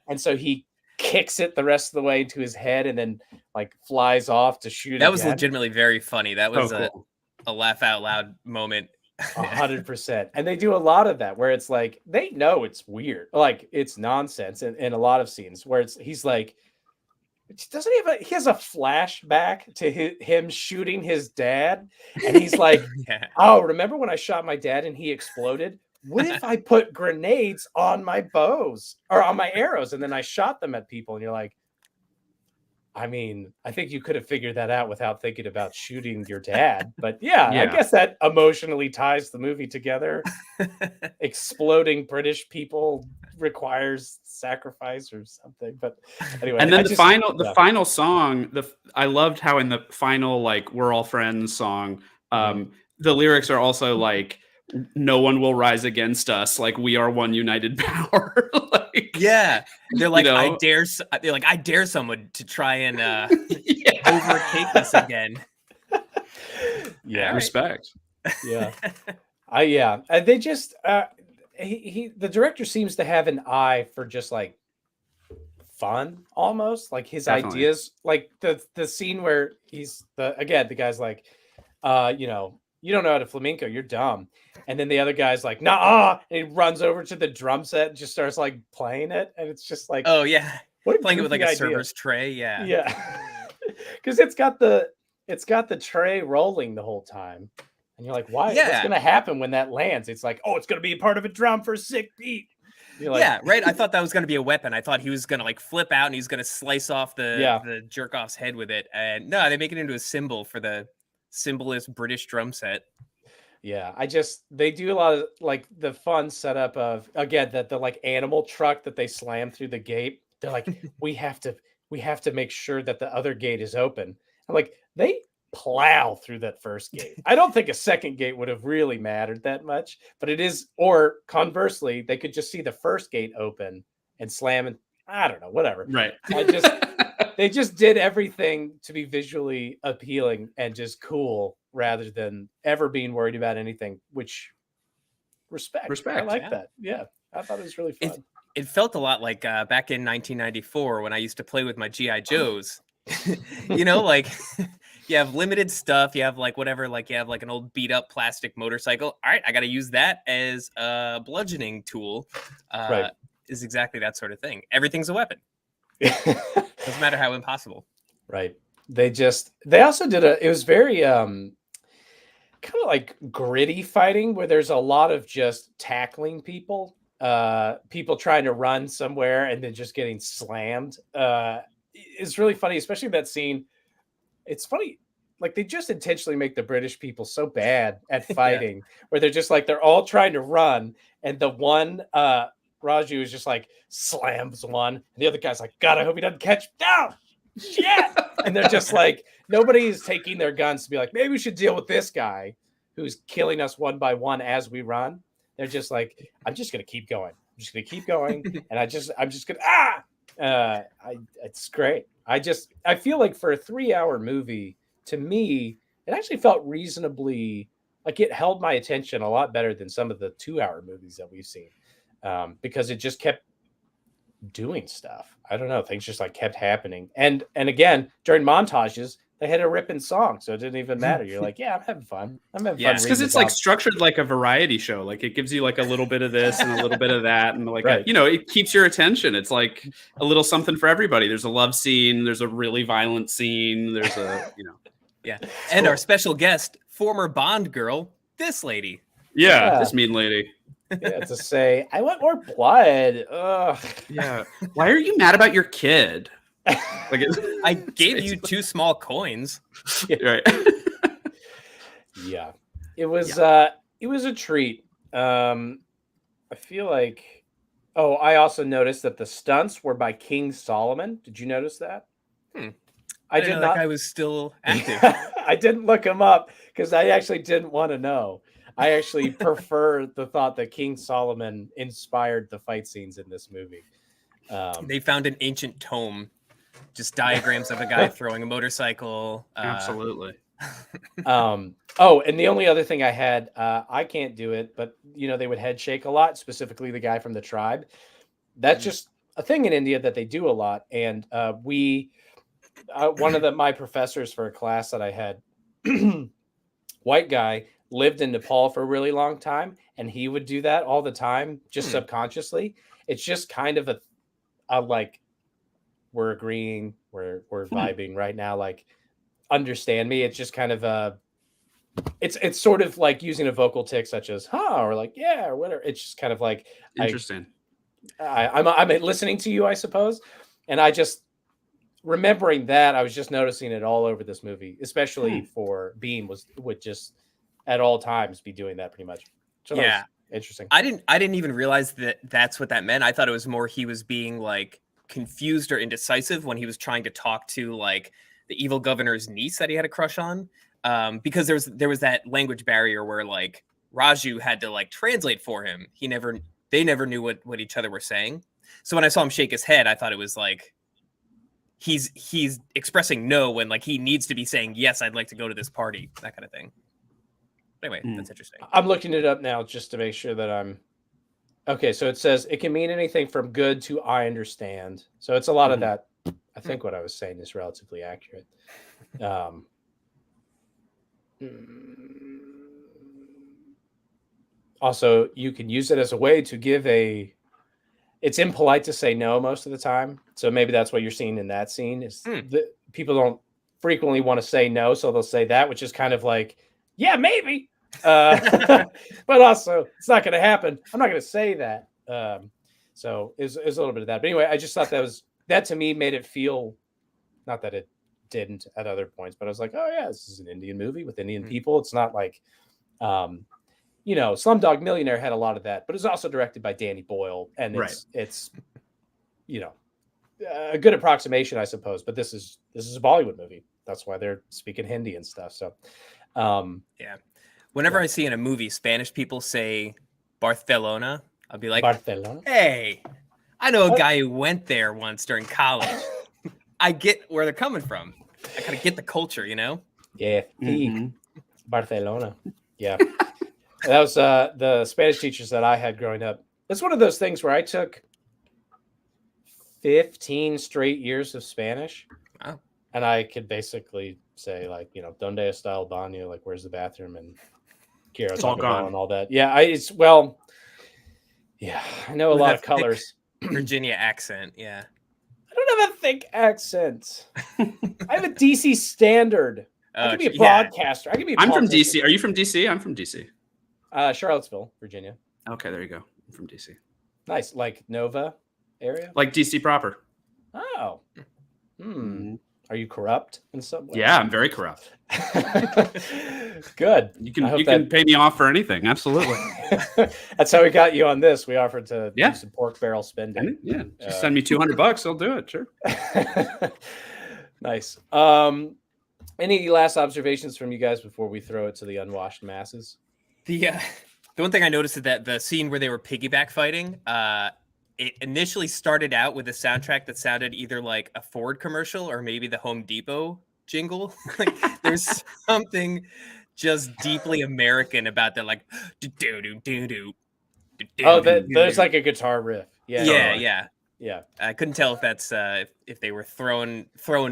And so he kicks it the rest of the way to his head and then like flies off to shoot. That was legitimately very funny. That was cool. a laugh out loud moment. 100%. And they do a lot of that where it's like they know it's weird, like it's nonsense in a lot of scenes where he's like, he has a flashback to him shooting his dad, and he's like, oh, remember when I shot my dad and he exploded? What if I put grenades on my bows or on my arrows and then I shot them at people? And you're like, I mean, I think you could have figured that out without thinking about shooting your dad. But I guess that emotionally ties the movie together. Exploding British people requires sacrifice or something. But anyway, and then the final song, I loved how in the final like "We're All Friends" song, the lyrics are also like, no one will rise against us, like we are one united power. They're like, I dare someone to try and overtake us again. Respect. They just the director seems to have an eye for just like fun, almost like his ideas, like the scene where the guy's like, you don't know how to flamenco, you're dumb. And then the other guy's like, nah, and he runs over to the drum set and just starts like playing it. And it's just like, oh yeah, playing it with like a idea. server's tray. Because it's got the tray rolling the whole time. And you're like, why? What's gonna happen when that lands? It's like, oh, it's gonna be a part of a drum for a sick beat. Like, right. I thought that was gonna be a weapon. I thought he was gonna like flip out and he's gonna slice off the jerk off's head with it. And no, they make it into a symbol for the symbolist British drum set. Yeah, they do a lot of like the fun setup of again that the like animal truck that they slam through the gate. They're like, we have to make sure that the other gate is open. I'm like, they plow through that first gate. I don't think a second gate would have really mattered that much, but it is, or conversely, they could just see the first gate open and slam and I don't know, whatever. Right. They just did everything to be visually appealing and just cool rather than ever being worried about anything, which respect. I like that. Yeah. I thought it was really fun. It felt a lot like back in 1994 when I used to play with my G.I. Joes. You know, like you have limited stuff. You have like whatever, like you have like an old beat up plastic motorcycle. All right, I got to use that as a bludgeoning tool. Right. Is exactly that sort of thing. Everything's a weapon. Doesn't matter how impossible. Right. They also did it was very kind of like gritty fighting where there's a lot of just tackling people, people trying to run somewhere and then just getting slammed. It's really funny, especially that scene. It's funny, like they just intentionally make the British people so bad at fighting, where they're just like they're all trying to run, and the one Raju is just like slams one, and the other guy's like, God, I hope he doesn't catch down. Shit. And they're just like, nobody is taking their guns to be like, maybe we should deal with this guy who's killing us one by one as we run. They're just like, I'm just gonna keep going. I'm just gonna keep going, and I'm just gonna it's great. I feel like for a 3-hour movie, to me, it actually felt reasonably like it held my attention a lot better than some of the 2-hour movies that we've seen, because it just kept doing stuff. I don't know, things just like kept happening, and again during montages they had a ripping song, so it didn't even matter. You're like, yeah, I'm having fun. Yeah, because it's like structured like a variety show. Like it gives you like a little bit of this and a little bit of that, and like right. It keeps your attention. It's like a little something for everybody. There's a love scene. There's a really violent scene. There's a yeah. And our special guest, former Bond girl, this lady. Yeah, this mean lady. Yeah, to say I want more blood. Ugh. Yeah. Why are you mad about your kid? Like I gave you 2 small coins. Right. Yeah. It was a treat. I feel like I also noticed that the stunts were by King Solomon. Did you notice that? I did not. I was still active. I didn't look him up because I actually didn't want to know. I actually prefer the thought that King Solomon inspired the fight scenes in this movie. They found an ancient tome, just diagrams of a guy throwing a motorcycle. Absolutely. And the only other thing I had, I can't do it, but they would head shake a lot, specifically the guy from the tribe. That's just a thing in India that they do a lot. And one of my professors for a class that I had, white guy, lived in Nepal for a really long time, and he would do that all the time, just subconsciously. It's just kind of a like, we're agreeing, we're vibing right now, like, understand me. It's just kind of it's sort of like using a vocal tick such as or like yeah or whatever. It's just kind of like interesting. I'm listening to you, I suppose, and I just remembering that I was just noticing it all over this movie, especially for Bean would just at all times be doing that pretty much. So yeah, interesting. I didn't even realize that that's what that meant. I thought it was more he was being like confused or indecisive when he was trying to talk to like the evil governor's niece that he had a crush on, because there was that language barrier where like Raju had to like translate for him. They never knew what each other were saying. So when I saw him shake his head, I thought it was like he's expressing no when like he needs to be saying yes, I'd like to go to this party, that kind of thing. Anyway, that's interesting. I'm looking it up now just to make sure that I'm okay. So it says it can mean anything from good to I understand. So it's a lot of that. I think what I was saying is relatively accurate. Also, you can use it as a way to give it's impolite to say no most of the time. So maybe that's what you're seeing in that scene is that people don't frequently want to say no. So they'll say that, which is kind of like, yeah, maybe. But also it's not going to happen. I'm not going to say that. So it's a little bit of that. But anyway, I just thought that to me made it feel, not that it didn't at other points, but I was like, oh yeah, this is an Indian movie with Indian people. It's not like Slumdog Millionaire had a lot of that, but it's also directed by Danny Boyle, and Right. it's a good approximation, I suppose. But this is a Bollywood movie. That's why they're speaking Hindi and stuff. So, yeah. Whenever I see in a movie Spanish people say Barcelona, I'll be like, Barcelona. hey, I know a guy who went there once during college. I get where they're coming from. I kind of get the culture, Yeah, Barcelona. Yeah. That was the Spanish teachers that I had growing up. It's one of those things where I took 15 straight years of Spanish. Wow. And I could basically say, like, donde está el baño? Like, where's the bathroom? And quiero It's all Taco Bell gone. and all that. Yeah, I know a lot of colors. Virginia accent, yeah. I don't have a thick accent. I have a DC standard. I could be a broadcaster. I could be. I'm from DC. Are you from DC? I'm from DC. Charlottesville, Virginia. Okay, there you go. I'm from DC. Nice, like Nova area. Like DC proper. Oh. Are you corrupt in some way? Yeah, I'm very corrupt. Good. You can pay me off for anything. Absolutely. That's how we got you on this. We offered to do some pork barrel spending. Yeah. Just send me $200. I'll do it. Sure. Nice. Any last observations from you guys before we throw it to the unwashed masses? The one thing I noticed is that the scene where they were piggyback fighting, it initially started out with a soundtrack that sounded either like a Ford commercial or maybe the Home Depot jingle. Like there's something just deeply American about that, like do. Oh, there's like a guitar riff. Yeah. I couldn't tell if that's if they were throwing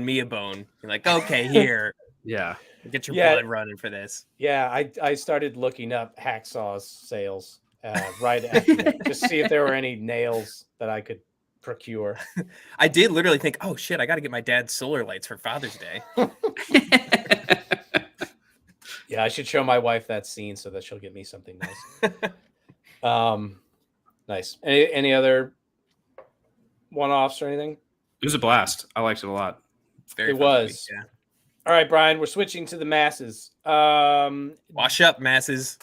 me a bone. You're like, okay, here. Yeah. Get your blood running for this. Yeah, I started looking up hacksaws sales right after that, just see if there were any nails that I could procure. I did literally think, oh shit, I got to get my dad solar lights for Father's Day. Yeah, I should show my wife that scene so that she'll get me something nice. Nice. Any other one-offs or anything? It was a blast. I liked it a lot. Very it was. Movie, yeah. All right, Brian, we're switching to the masses. Wash up, masses.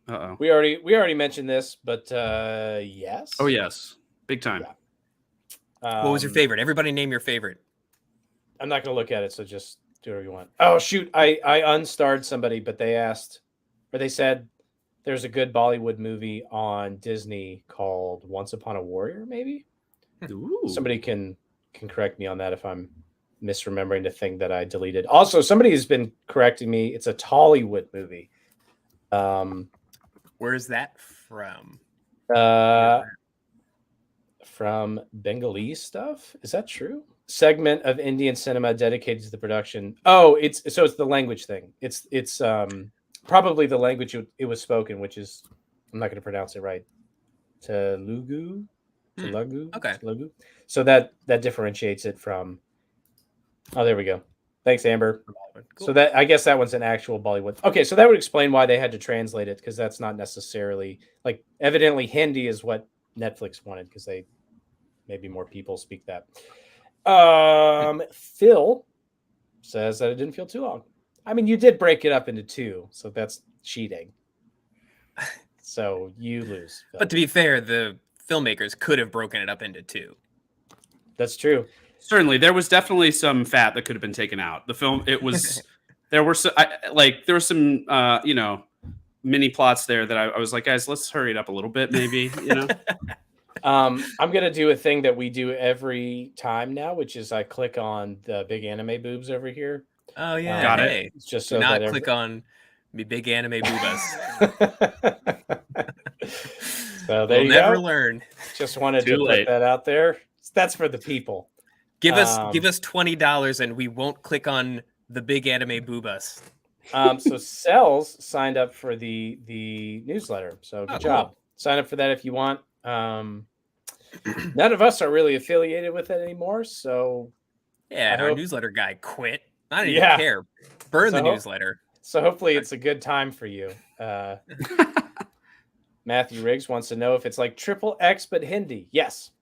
Uh-oh. We already mentioned this, but yes. Oh, yes. Big time. Yeah. What was your favorite? Everybody name your favorite. I'm not going to look at it, so just do whatever you want. Oh, shoot. I unstarred somebody, but they said there's a good Bollywood movie on Disney called Once Upon a Warrior, maybe? Ooh. Somebody can correct me on that if I'm misremembering the thing that I deleted. Also, somebody has been correcting me. It's a Tollywood movie. Where's that from? From Bengalese stuff. Is that true? Segment of Indian cinema dedicated to the production. Oh, it's the language thing. It's probably the language it was spoken, which is, I'm not going to pronounce it right. Telugu. Okay. Telugu. So that differentiates it from. Oh, there we go. Thanks, Amber. Cool. So that, I guess that one's an actual Bollywood. Okay, so that would explain why they had to translate it, because that's not necessarily, like, evidently Hindi is what Netflix wanted, because maybe more people speak that. Phil says that it didn't feel too long. I mean, you did break it up into two, so that's cheating. So you lose. Phil. But to be fair, the filmmakers could have broken it up into two. That's true. Certainly, there was definitely some fat that could have been taken out. The film, it was there were some mini plots there that I was like, guys, let's hurry it up a little bit, maybe. I'm gonna do a thing that we do every time now, which is I click on the big anime boobs over here. Oh yeah, got it. It's just so not click on me big anime boobas. So there you never go. Learn. Just wanted to put that out there. That's for the people. Give us $20 and we won't click on the big anime boobas. So Cells signed up for the newsletter. So good job. Cool. Sign up for that if you want. None of us are really affiliated with it anymore. So yeah, our newsletter guy quit. I don't even care. Burn the newsletter. So hopefully it's a good time for you. Matthew Riggs wants to know if it's like XXX but Hindi. Yes.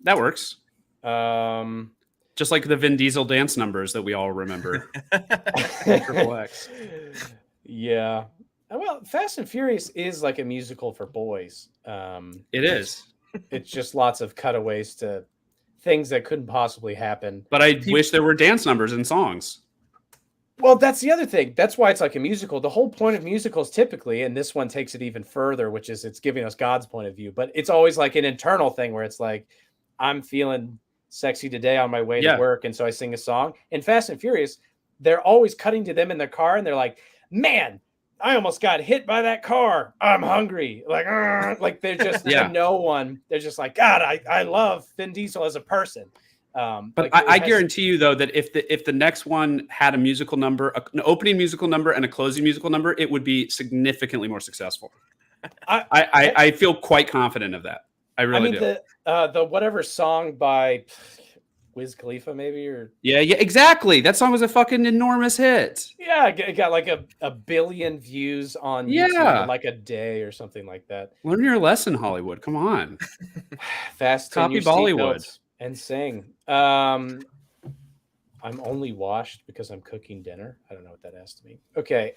That works. Just like the Vin Diesel dance numbers that we all remember. XXX. Yeah. Well, Fast and Furious is like a musical for boys. It is. It's just lots of cutaways to things that couldn't possibly happen. But I wish there were dance numbers and songs. Well, that's the other thing. That's why it's like a musical. The whole point of musicals typically, and this one takes it even further, which is it's giving us God's point of view, but it's always like an internal thing where it's like, I'm feeling sexy today on my way to work. And so I sing a song. In Fast and Furious, they're always cutting to them in their car and they're like, man, I almost got hit by that car. I'm hungry. Like they're just to no one. They're just like, God, I love Vin Diesel as a person. But like I guarantee you though that if the next one had a musical number, an opening musical number and a closing musical number, it would be significantly more successful. I feel quite confident of that. I really do. The whatever song by Wiz Khalifa maybe or yeah, exactly. That song was a fucking enormous hit. Yeah, it got like a billion views on YouTube in like a day or something like that. Learn your lesson, Hollywood. Come on. Fast copy Bollywood and sing. I'm only washed because I'm cooking dinner. I don't know what that has to mean. Okay.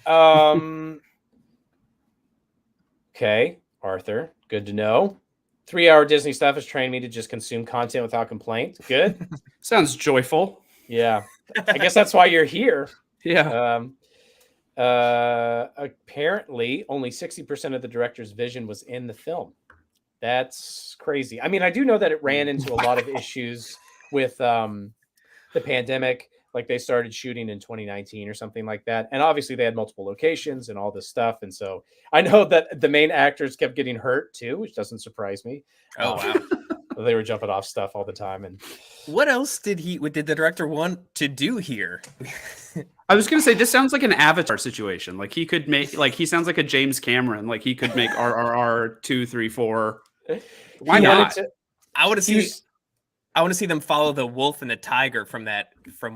Okay, Arthur. Good to know. 3-hour Disney stuff has trained me to just consume content without complaint. Good. Sounds joyful. Yeah. I guess that's why you're here. Yeah. Apparently, only 60% of the director's vision was in the film. That's crazy. I mean, I do know that it ran into a lot of issues with the pandemic. Like they started shooting in 2019 or something like that. And obviously they had multiple locations and all this stuff. And so I know that the main actors kept getting hurt too, which doesn't surprise me. Oh, wow. They were jumping off stuff all the time. And what else did the director want to do here? I was going to say, this sounds like an Avatar situation. Like he could make, like he sounds like a James Cameron. Like he could make RRR 2, 3, 4. Why not? I want to see them follow the wolf and the tiger from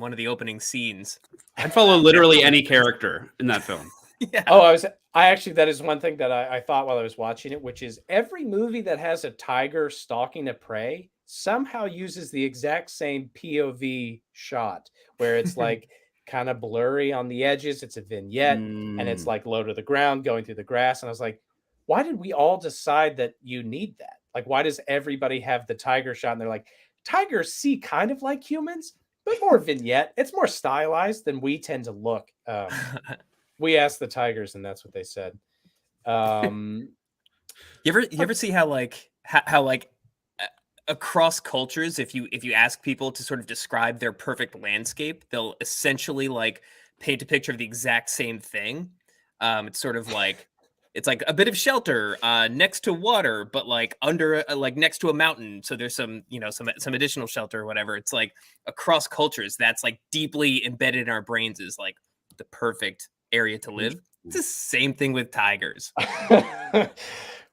one of the opening scenes. I'd follow literally any character in that film. Yeah. Oh, I actually, that is one thing that I thought while I was watching it, which is every movie that has a tiger stalking a prey somehow uses the exact same POV shot where it's like kind of blurry on the edges. It's a vignette and it's like low to the ground going through the grass. And I was like, why did we all decide that you need that? Like, why does everybody have the tiger shot? And they're like, tigers see kind of like humans, but more vignette. It's more stylized than we tend to look. We asked the tigers, and that's what they said. You ever see how across cultures, if you ask people to sort of describe their perfect landscape, they'll essentially like paint a picture of the exact same thing. It's sort of like it's like a bit of shelter next to water, but like under like next to a mountain. So there's some additional shelter or whatever. It's like across cultures, that's like deeply embedded in our brains is like the perfect area to live. It's the same thing with tigers.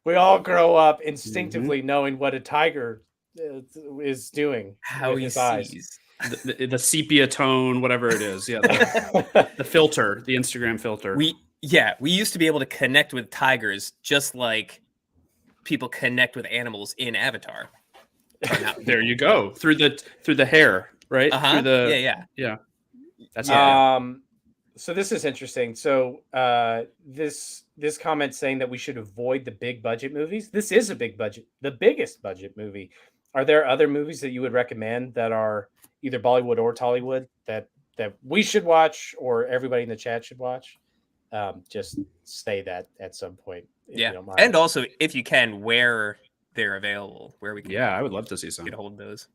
We all grow up instinctively knowing what a tiger is doing. How he sees. The sepia tone, whatever it is. Yeah. The filter, the Instagram filter. We used to be able to connect with tigers just like people connect with animals in Avatar. There you go. Through the hair, right? Uh-huh. Yeah. That's so this is interesting. So this comment saying that we should avoid the big budget movies. This is a big budget, the biggest budget movie. Are there other movies that you would recommend that are either Bollywood or Tollywood that we should watch or everybody in the chat should watch? Just say that at some point. Yeah, and also if you can, where they're available, where we can. Yeah, I would love to see some. Get a hold of those.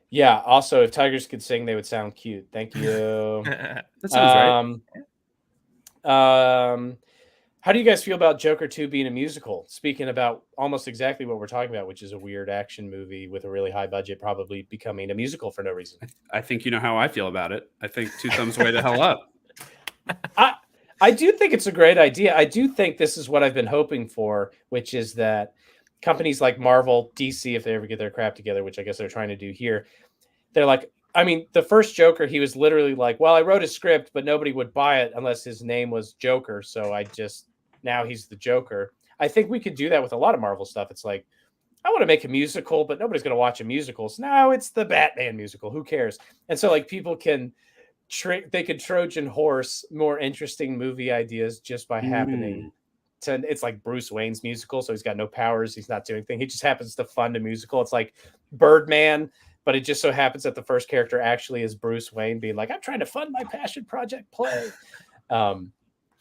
Yeah. Also, if tigers could sing, they would sound cute. Thank you. That sounds right. How do you guys feel about Joker 2 being a musical? Speaking about almost exactly what we're talking about, which is a weird action movie with a really high budget, probably becoming a musical for no reason. I think you know how I feel about it. I think two thumbs way the hell up. I do think it's a great idea. I do think this is what I've been hoping for, which is that companies like Marvel, DC, if they ever get their crap together, which I guess they're trying to do here, they're like, I mean, the first Joker, he was literally like, well, I wrote a script, but nobody would buy it unless his name was Joker. So now he's the Joker. I think we could do that with a lot of Marvel stuff. It's like, I want to make a musical, but nobody's going to watch a musical. So now it's the Batman musical. Who cares? And so like people can they could Trojan horse more interesting movie ideas just by happening to. It's like Bruce Wayne's musical, so he's got no powers, he's not doing anything. He just happens to fund a musical. It's like Birdman, but it just so happens that the first character actually is Bruce Wayne being like, I'm trying to fund my passion project play.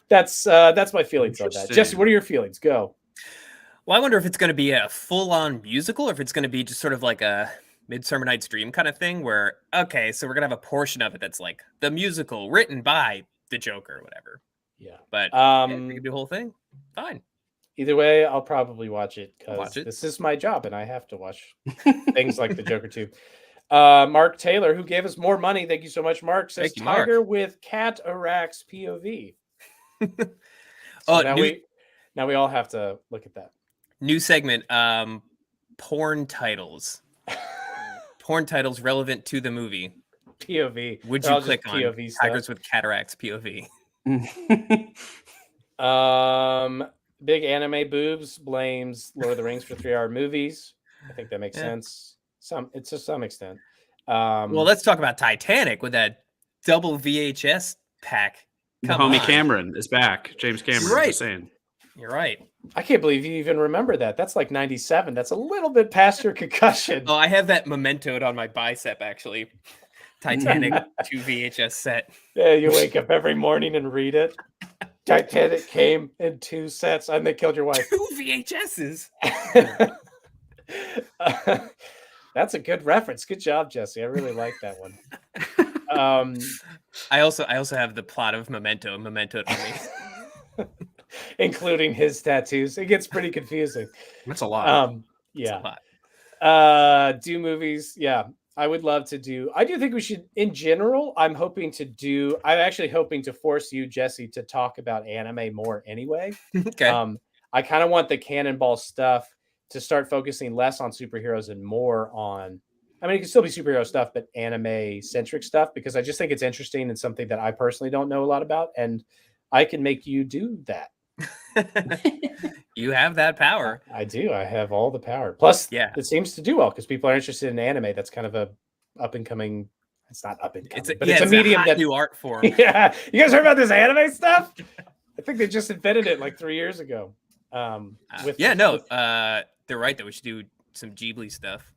That's my feelings on that. Jesse, what are your feelings? Go. Well, I wonder if it's going to be a full-on musical, or if it's going to be just sort of like a Midsummer Night's Dream kind of thing where, okay, so we're going to have a portion of it that's like the musical written by the Joker or whatever. Yeah. But yeah, we can do the whole thing. Fine. Either way, I'll probably watch it because this is my job and I have to watch things like the Joker too. Mark Taylor, who gave us more money. Thank you so much, Mark. Says Thank you, Tiger Mark. with cataracts POV. So now we all have to look at that. New segment, porn titles. Porn titles relevant to the movie. POV. Would you click on POV Tigers with Cataracts POV? Big anime boobs blames Lord of the Rings for 3-hour movies. I think that makes sense. It's to some extent. Well, let's talk about Titanic with that double VHS pack. Homie Cameron is back. James Cameron. You're right. Just saying. You're right. I can't believe you even remember that. That's like 97. That's a little bit past your concussion. Oh, I have that mementoed on my bicep, actually. Titanic 2 VHS set. Yeah, you wake up every morning and read it. Titanic came in 2 sets and they killed your wife. 2 VHSs. That's a good reference. Good job, Jesse. I really like that one. I also have the plot of Memento mementoed on me. Including his tattoos. It gets pretty confusing. That's a lot. Yeah. That's a lot. Do movies. Yeah. I would love to do. I do think we should, in general, I'm actually hoping to force you, Jesse, to talk about anime more anyway. Okay. I kind of want the Cannonball stuff to start focusing less on superheroes and more on, I mean, it can still be superhero stuff, but anime centric stuff, because I just think it's interesting and something that I personally don't know a lot about. And I can make you do that. You have that power. I do. I have all the power. Plus, yeah, it seems to do well because people are interested in anime. That's kind of a up and coming. It's not up and coming, but it's a medium that new art form. Yeah, you guys heard about this anime stuff? I think they just invented it like 3 years ago. They're right that we should do some Ghibli stuff.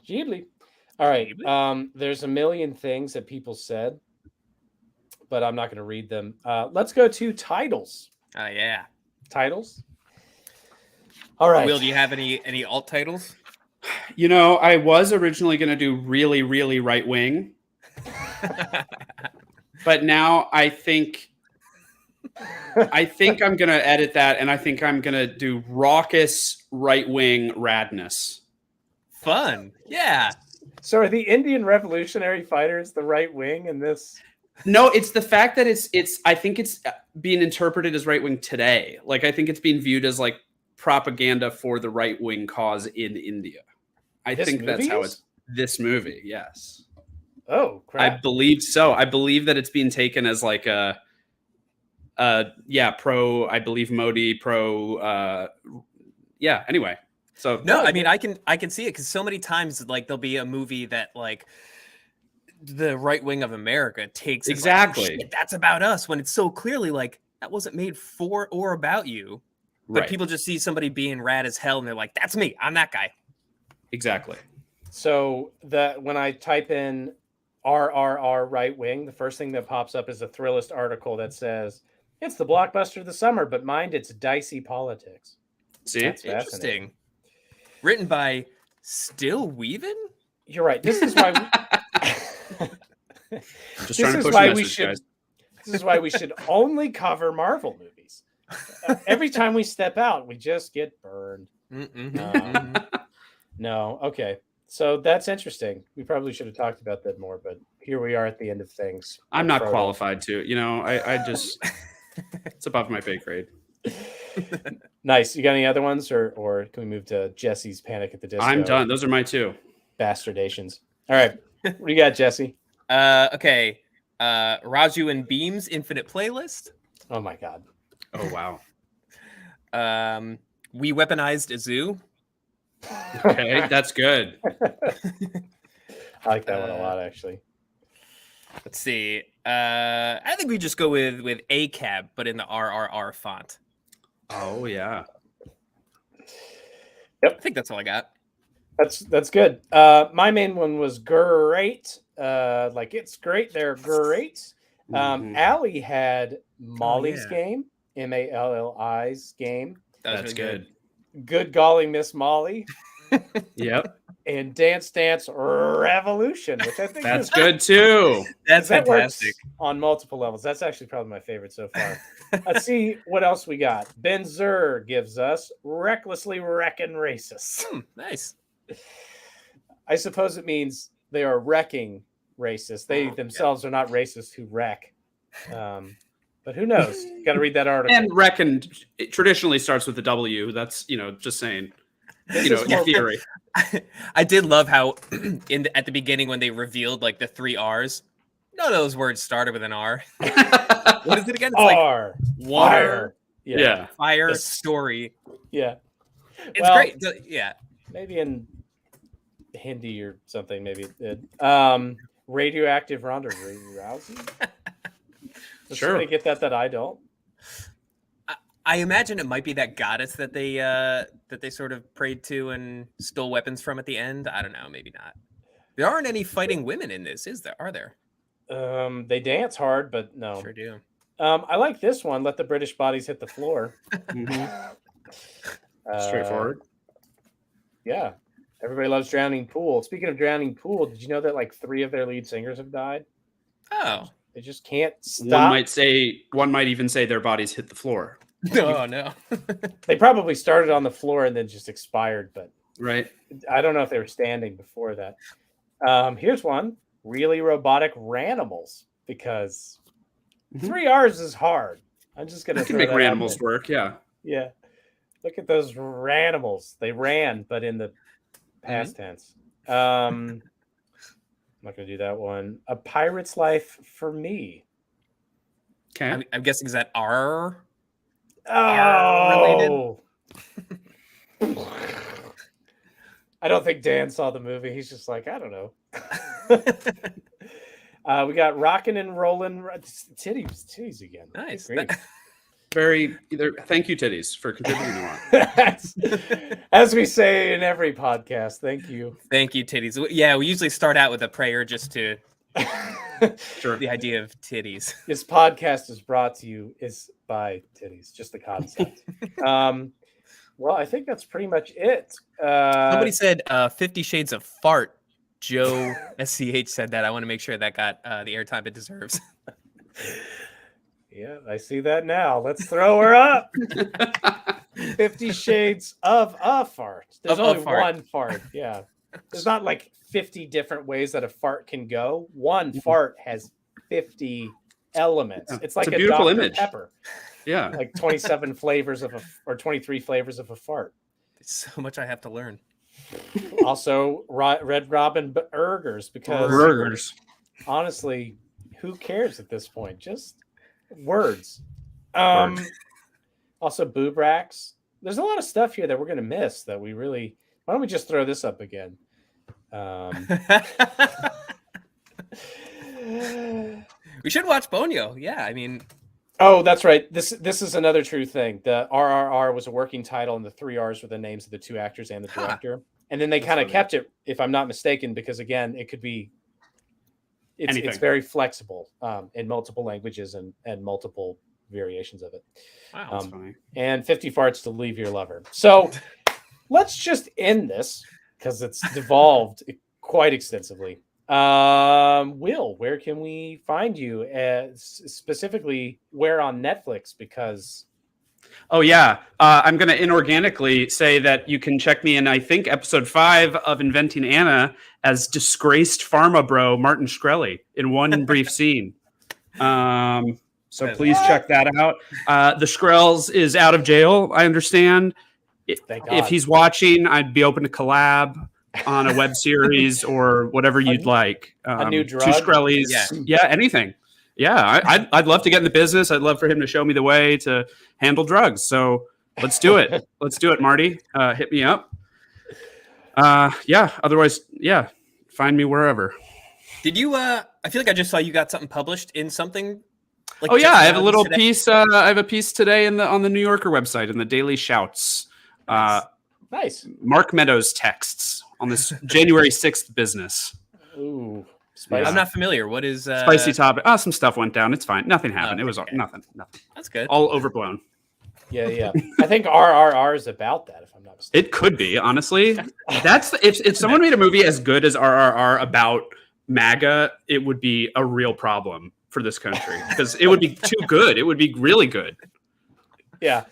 Ghibli. All right. Ghibli? There's a million things that people said, but I'm not going to read them. Let's go to titles. Yeah. Titles. All right. Will, do you have any alt titles? You know, I was originally going to do really, really right wing, but now I think I'm going to edit that, and I think I'm going to do raucous right wing radness. Fun. Yeah. So are the Indian revolutionary fighters the right wing in this? No, it's the fact that it's I think it's being interpreted as right wing today. Like, I think it's being viewed as like propaganda for the right wing cause in India. I think that's how it's this movie. Yes. Oh, crap. I believe so. I believe that it's being taken as like pro, I believe Modi, anyway. So no, I mean, I can see it because so many times like there'll be a movie that like the right wing of America takes exactly like, oh, shit, that's about us, when it's so clearly like that wasn't made for or about you. But right. People just see somebody being rad as hell and they're like, that's me. I'm that guy. Exactly. So when I type in RRR right wing, the first thing that pops up is a Thrillist article that says it's the blockbuster of the summer, but mind its dicey politics. See, that's interesting. Written by Still Weavin'? You're right. This is why just trying to push the message, guys. This is why we should only cover Marvel movies. Every time we step out, we just get burned. No. Okay. So that's interesting. We probably should have talked about that more, but here we are at the end of things. I'm not qualified to, I just, it's above my pay grade. Nice. You got any other ones or can we move to Jesse's Panic at the Disco? I'm done. Those are my two. Bastardations. All right. What do you got, Jesse? Okay. Raju and Beam's Infinite Playlist. Oh my God. Oh wow. We Weaponized a Zoo. Okay, that's good. I like that one a lot, actually. Let's see. I think we just go with ACAB, but in the RRR font. Oh yeah. I think that's all I got. That's good. My main one was great. Like it's great. They're great. Allie had Molly's game, Malli's game. That's really good. Good golly, Miss Molly. Yep. And Dance Dance Revolution, which I think That's good too. That's that fantastic. works on multiple levels. That's actually probably my favorite so far. Let's see what else we got. Ben Zur gives us Recklessly Wrecking Racists. Nice. I suppose it means they are wrecking racists. They themselves are not racists who wreck. But who knows? Got to read that article. And reckon it traditionally starts with a W. That's, just saying, in theory. I did love how at the beginning when they revealed like the 3 R's, none of those words started with an R. What is it again? It's R. Like water. Yeah. Fire, story. Yeah. It's great. Yeah. Maybe in Hindi or something, maybe it did. Radioactive Ronda Rousey. Does somebody get that I don't? I imagine it might be that goddess that they sort of prayed to and stole weapons from at the end. I don't know, maybe not. There aren't any fighting women in this, is there? Are there? They dance hard, but no. Sure do. I like this one. Let the British bodies hit the floor. Straightforward. Yeah. Everybody loves Drowning Pool. Speaking of Drowning Pool, did you know that like 3 of their lead singers have died? Oh. They just can't stop. One might even say their bodies hit the floor. Oh no. They probably started on the floor and then just expired, but right. I don't know if they were standing before that. Here's one. Really robotic ranimals, because 3 R's is hard. I'm just gonna make ranimals work, yeah. Yeah. Look at those ranimals. They ran, but in the past tense. I'm not gonna do that one. A Pirate's Life for Me. Okay. I'm guessing is that R? Oh, related? I don't think Dan saw the movie. He's just like, I don't know. We got Rockin' and Rollin' titties again. Nice. Thank you, titties, for contributing a lot. As we say in every podcast, thank you. Thank you, titties. Yeah, we usually start out with a prayer just to Sure. The idea of titties. This podcast is brought to you by titties, just the concept. Well, I think that's pretty much it. Somebody said 50 Shades of Fart. Joe SCH said that. I want to make sure that got the airtime it deserves. Yeah, I see that now. Let's throw her up. 50 Shades of a Fart. There's only one fart. Yeah. There's not like 50 different ways that a fart can go. One fart has 50 elements. Yeah. It's like a beautiful Dr. image. Pepper. Yeah. Like 27 flavors or 23 flavors of a fart. There's so much I have to learn. Also, Red Robin burgers, because burgers. Honestly, who cares at this point? Just words. Also, boob racks. There's a lot of stuff here that we're going to miss that we really... Why don't we just throw this up again? We should watch Bonyo. Yeah, I mean... Oh, that's right. This is another true thing. The RRR was a working title, and the 3 R's were the names of the 2 actors and the director. And then they kind of kept it, if I'm not mistaken, because, again, it could be... It's very flexible in multiple languages and multiple variations of it. Wow, that's funny. And 50 farts to leave your lover. So let's just end this, because it's devolved quite extensively. Will, where can we find you? Specifically, where on Netflix? Because... Oh, yeah. I'm going to inorganically say that you can check me in, I think, episode 5 of Inventing Anna as disgraced pharma bro Martin Shkreli in one brief scene. So please check that out. The Shkrels is out of jail, I understand. If he's watching, I'd be open to collab on a web series or whatever you'd like. A new drug? 2 Shkrelis. Yeah, anything. Yeah, I'd love to get in the business. I'd love for him to show me the way to handle drugs. So let's do it. Let's do it, Marty. Hit me up. Yeah. Otherwise, yeah. Find me wherever. Did you? I feel like I just saw you got something published in something. Like Oh yeah, just I have a now little today? piece. I have a piece today on the New Yorker website in the Daily Shouts. Nice. Nice. Mark Meadows texts on this January 6th business. Ooh, spicy. I'm not familiar. What is Spicy topic. Some stuff went down. It's fine. Nothing happened. It was okay. nothing. That's good. All overblown. Yeah. I think RRR is about that, if I'm not mistaken. It could be, honestly. That's if someone made a movie as good as RRR about MAGA, it would be a real problem for this country because it would be too good. It would be really good. Yeah,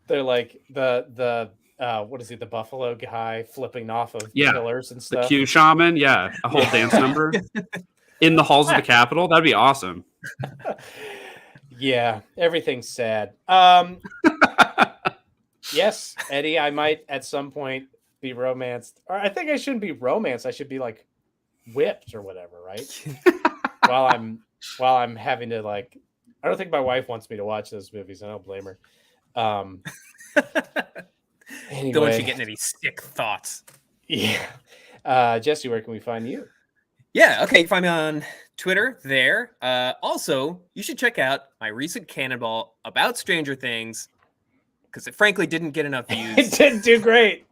they're like the what is he? The buffalo guy flipping off of pillars and The stuff. Q shaman, a whole dance number in the halls of the Capitol. That'd be awesome. Yeah, everything's sad. Yes, Eddie, I might at some point be romanced, or I think I shouldn't be romanced. I should be like whipped or whatever, right? while I'm having to like, I don't think my wife wants me to watch those movies. I don't blame her. Anyway, Don't want you getting any sick thoughts. Yeah. Jesse, where can we find you? Yeah, okay, you can find me on Twitter there. Also, you should check out my recent Cannonball about Stranger Things, because it frankly didn't get enough views. It didn't do great.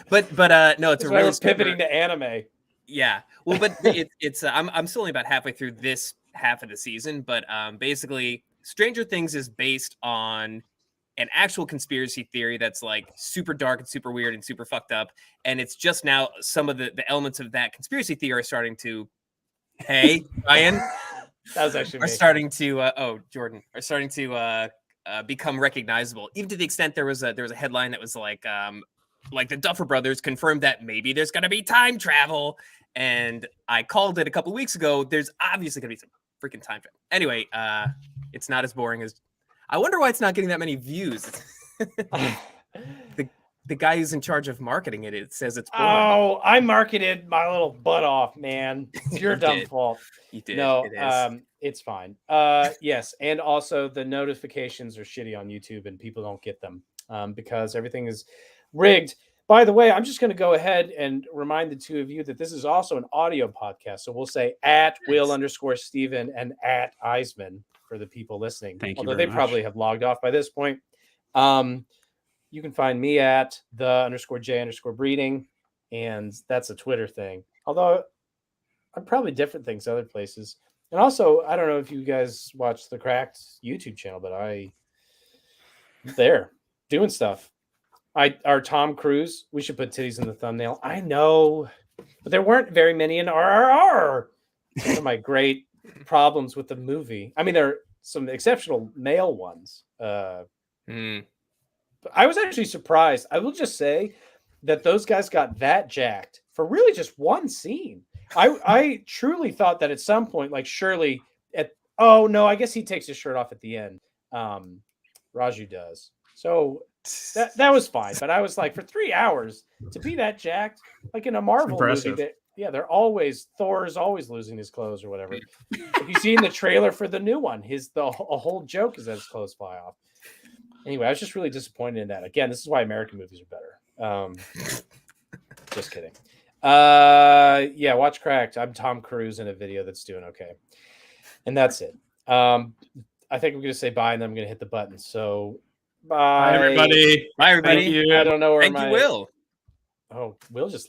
But no, it's That's a why really we're pivoting to anime. Yeah, well, but it's I'm still only about halfway through this half of the season, but basically, Stranger Things is based on an actual conspiracy theory that's like super dark and super weird and super fucked up, and it's just now some of the elements of that conspiracy theory are starting to, hey Ryan, that was actually are starting to Jordan are starting to become recognizable, even to the extent there was a headline that was like the Duffer Brothers confirmed that maybe there's going to be time travel, and I called it a couple weeks ago. There's obviously going to be some freaking time travel. Anyway, it's not as boring as. I wonder why it's not getting that many views. The guy who's in charge of marketing it says it's boring. Oh, I marketed my little butt off, man. It's your dumb fault. You did. No, it is. it's fine. Yes, and also the notifications are shitty on YouTube, and people don't get them because everything is rigged. By the way, I'm just going to go ahead and remind the two of you that this is also an audio podcast. So we'll say at Will_Steven and at Eisemann for the people listening. Thank you. Although they probably have logged off by this point. You can find me at _J_breeding, and that's a Twitter thing. Although I'm probably different things other places. And also, I don't know if you guys watch the Cracked YouTube channel, but I'm there doing stuff. Our Tom Cruise, we should put titties in the thumbnail. I know, but there weren't very many in RRR. One of my great problems with the movie. I mean, there are some exceptional male ones. But I was actually surprised. I will just say that those guys got that jacked for really just one scene. I truly thought that at some point, like Shirley I guess he takes his shirt off at the end. Raju does. So that was fine. But I was like, for 3 hours to be that jacked, like in a Marvel movie, Thor is always losing his clothes or whatever. If you've seen the trailer for the new one, a whole joke is that his clothes fly off. Anyway, I was just really disappointed in that. Again, this is why American movies are better. Just kidding. Watch Cracked. I'm Tom Cruise in a video that's doing okay. And that's it. I think I'm going to say bye, and then I'm going to hit the button. So, bye. Bye, everybody. Bye, everybody. Thank you. I don't know where Thank you, Will. Oh, Will just